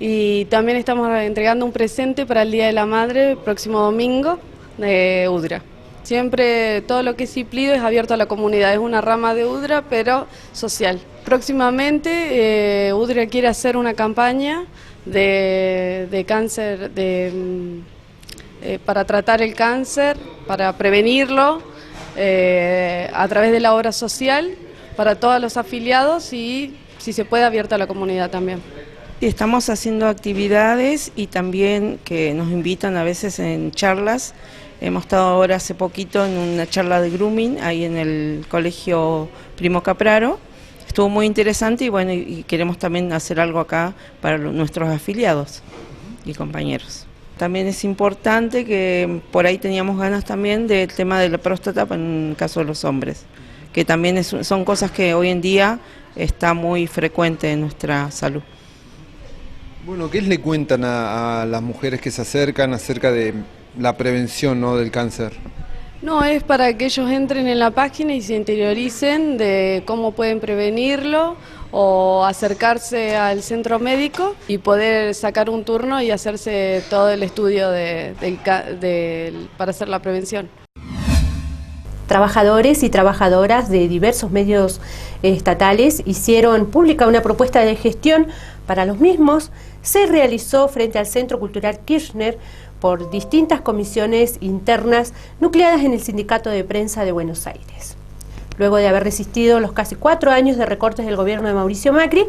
y también estamos entregando un presente para el Día de la Madre, el próximo domingo, de UTGRA. Siempre todo lo que es IPLIDO es abierto a la comunidad, es una rama de UTGRA, pero social. Próximamente UTGRA quiere hacer una campaña de cáncer, para tratar el cáncer, para prevenirlo, a través de la obra social, para todos los afiliados y, si se puede, abierta a la comunidad también. Estamos haciendo actividades y también que nos invitan a veces en charlas. Hemos estado ahora hace poquito en una charla de grooming ahí en el colegio Primo Capraro. Estuvo muy interesante y bueno, y queremos también hacer algo acá para nuestros afiliados y compañeros. También es importante que por ahí teníamos ganas también del tema de la próstata en el caso de los hombres, que también son cosas que hoy en día está muy frecuente en nuestra salud. Bueno, ¿qué le cuentan a las mujeres que se acercan acerca de la prevención, ¿no?, del cáncer? No, es para que ellos entren en la página y se interioricen de cómo pueden prevenirlo o acercarse al centro médico y poder sacar un turno y hacerse todo el estudio para hacer la prevención. Trabajadores y trabajadoras de diversos medios estatales hicieron pública una propuesta de gestión para los mismos. Se realizó frente al Centro Cultural Kirchner por distintas comisiones internas nucleadas en el Sindicato de Prensa de Buenos Aires. Luego de haber resistido los casi 4 años de recortes del gobierno de Mauricio Macri,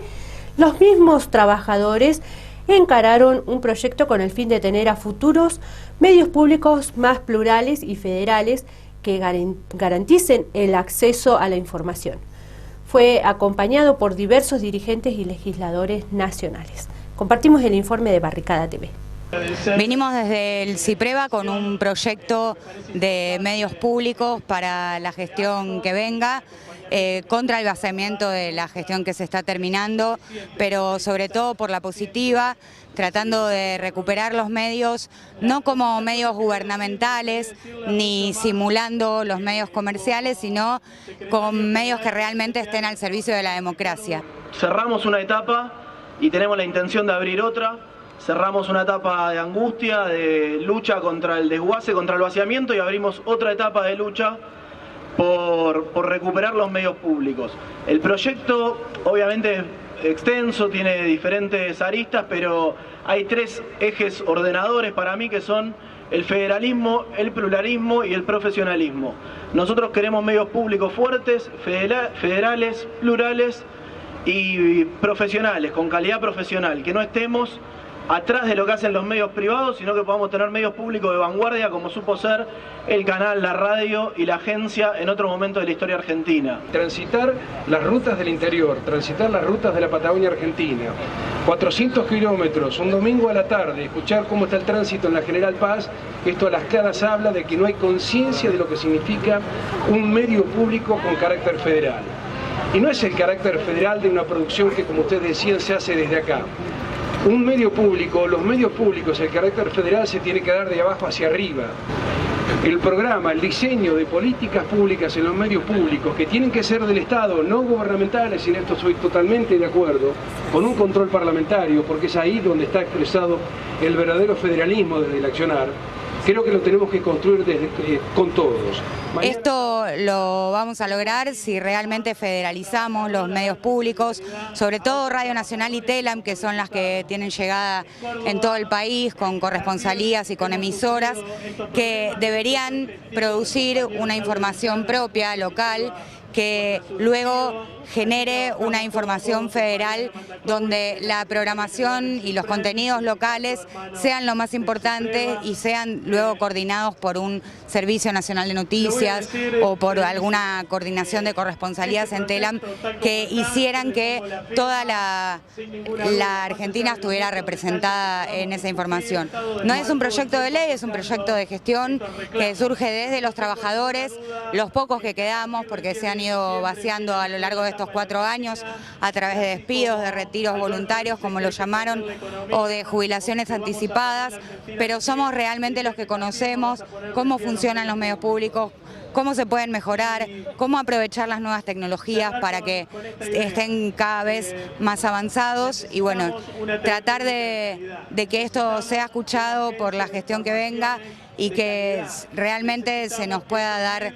los mismos trabajadores encararon un proyecto con el fin de tener a futuros medios públicos más plurales y federales que garanticen el acceso a la información. Fue acompañado por diversos dirigentes y legisladores nacionales. Compartimos el informe de Barricada TV. Venimos desde el CIPREVA con un proyecto de medios públicos para la gestión que venga, contra el vaciamiento de la gestión que se está terminando, pero sobre todo por la positiva, tratando de recuperar los medios, no como medios gubernamentales, ni simulando los medios comerciales, sino con medios que realmente estén al servicio de la democracia. Cerramos una etapa y tenemos la intención de abrir otra. Cerramos una etapa de angustia, de lucha contra el desguace, contra el vaciamiento, y abrimos otra etapa de lucha por recuperar los medios públicos. El proyecto obviamente es extenso, tiene diferentes aristas, pero hay tres ejes ordenadores para mí, que son el federalismo, el pluralismo y el profesionalismo. Nosotros queremos medios públicos fuertes, federales, plurales y profesionales, con calidad profesional, que no estemos atrás de lo que hacen los medios privados, sino que podamos tener medios públicos de vanguardia, como supo ser el canal, la radio y la agencia en otro momento de la historia argentina. Transitar las rutas del interior, transitar las rutas de la Patagonia Argentina, 400 kilómetros, un domingo a la tarde, escuchar cómo está el tránsito en la General Paz, esto a las claras habla de que no hay conciencia de lo que significa un medio público con carácter federal. Y no es el carácter federal de una producción que, como ustedes decían, se hace desde acá. Un medio público, los medios públicos, el carácter federal se tiene que dar de abajo hacia arriba. El programa, el diseño de políticas públicas en los medios públicos, que tienen que ser del Estado, no gubernamentales, y en esto soy totalmente de acuerdo, con un control parlamentario, porque es ahí donde está expresado el verdadero federalismo desde el accionar. Creo que lo tenemos que construir con todos. Esto lo vamos a lograr si realmente federalizamos los medios públicos, sobre todo Radio Nacional y Telam, que son las que tienen llegada en todo el país, con corresponsalías y con emisoras, que deberían producir una información propia, local, que luego genere una información federal donde la programación y los contenidos locales sean lo más importante y sean luego coordinados por un Servicio Nacional de Noticias o por alguna coordinación de corresponsalías en Telam que hicieran que toda la Argentina estuviera representada en esa información. No es un proyecto de ley, es un proyecto de gestión que surge desde los trabajadores, los pocos que quedamos, porque se han ido vaciando a lo largo de estos 4 años a través de despidos, de retiros voluntarios, como lo llamaron, o de jubilaciones anticipadas, pero somos realmente los que conocemos cómo funcionan los medios públicos, cómo se pueden mejorar, cómo aprovechar las nuevas tecnologías para que estén cada vez más avanzados y bueno, tratar de que esto sea escuchado por la gestión que venga y que realmente se nos pueda dar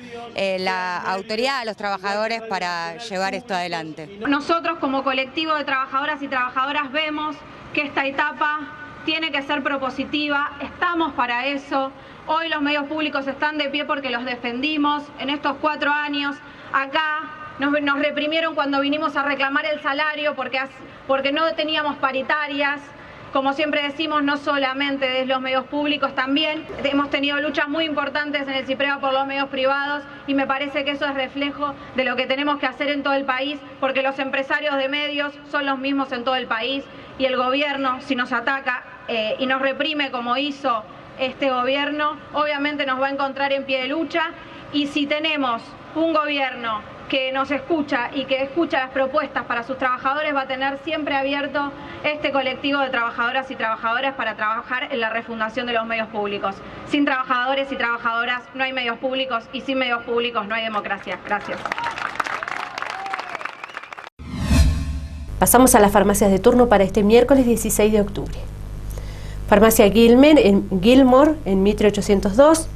la autoridad a los trabajadores para llevar esto adelante. Nosotros como colectivo de trabajadoras y trabajadoras vemos que esta etapa tiene que ser propositiva, estamos para eso. Hoy los medios públicos están de pie porque los defendimos en estos 4 años. Acá nos reprimieron cuando vinimos a reclamar el salario porque no teníamos paritarias. Como siempre decimos, no solamente desde los medios públicos, también hemos tenido luchas muy importantes en el CIPREVA por los medios privados y me parece que eso es reflejo de lo que tenemos que hacer en todo el país, porque los empresarios de medios son los mismos en todo el país y el gobierno, si nos ataca y nos reprime como hizo este gobierno, obviamente nos va a encontrar en pie de lucha, y si tenemos un gobierno que nos escucha y que escucha las propuestas para sus trabajadores, va a tener siempre abierto este colectivo de trabajadoras y trabajadoras para trabajar en la refundación de los medios públicos. Sin trabajadores y trabajadoras no hay medios públicos y sin medios públicos no hay democracia. Gracias. Pasamos a las farmacias de turno para este miércoles 16 de octubre. Farmacia Gilmore en Mitre 802,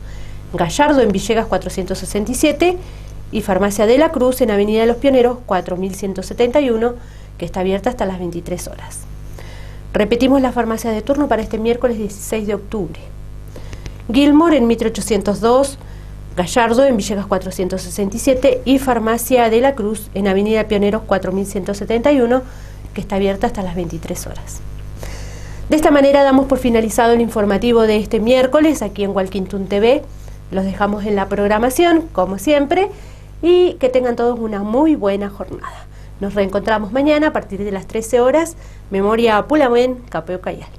Gallardo en Villegas 467 y Farmacia de la Cruz en Avenida de los Pioneros 4171, que está abierta hasta las 23 horas. Repetimos las farmacias de turno para este miércoles 16 de octubre. Gilmore en Mitre 802, Gallardo en Villegas 467 y Farmacia de la Cruz en Avenida Pioneros 4171, que está abierta hasta las 23 horas. De esta manera damos por finalizado el informativo de este miércoles aquí en Walkington TV. Los dejamos en la programación, como siempre, y que tengan todos una muy buena jornada. Nos reencontramos mañana a partir de las 13 horas. Memoria Pulamuen, Capeo Cayal.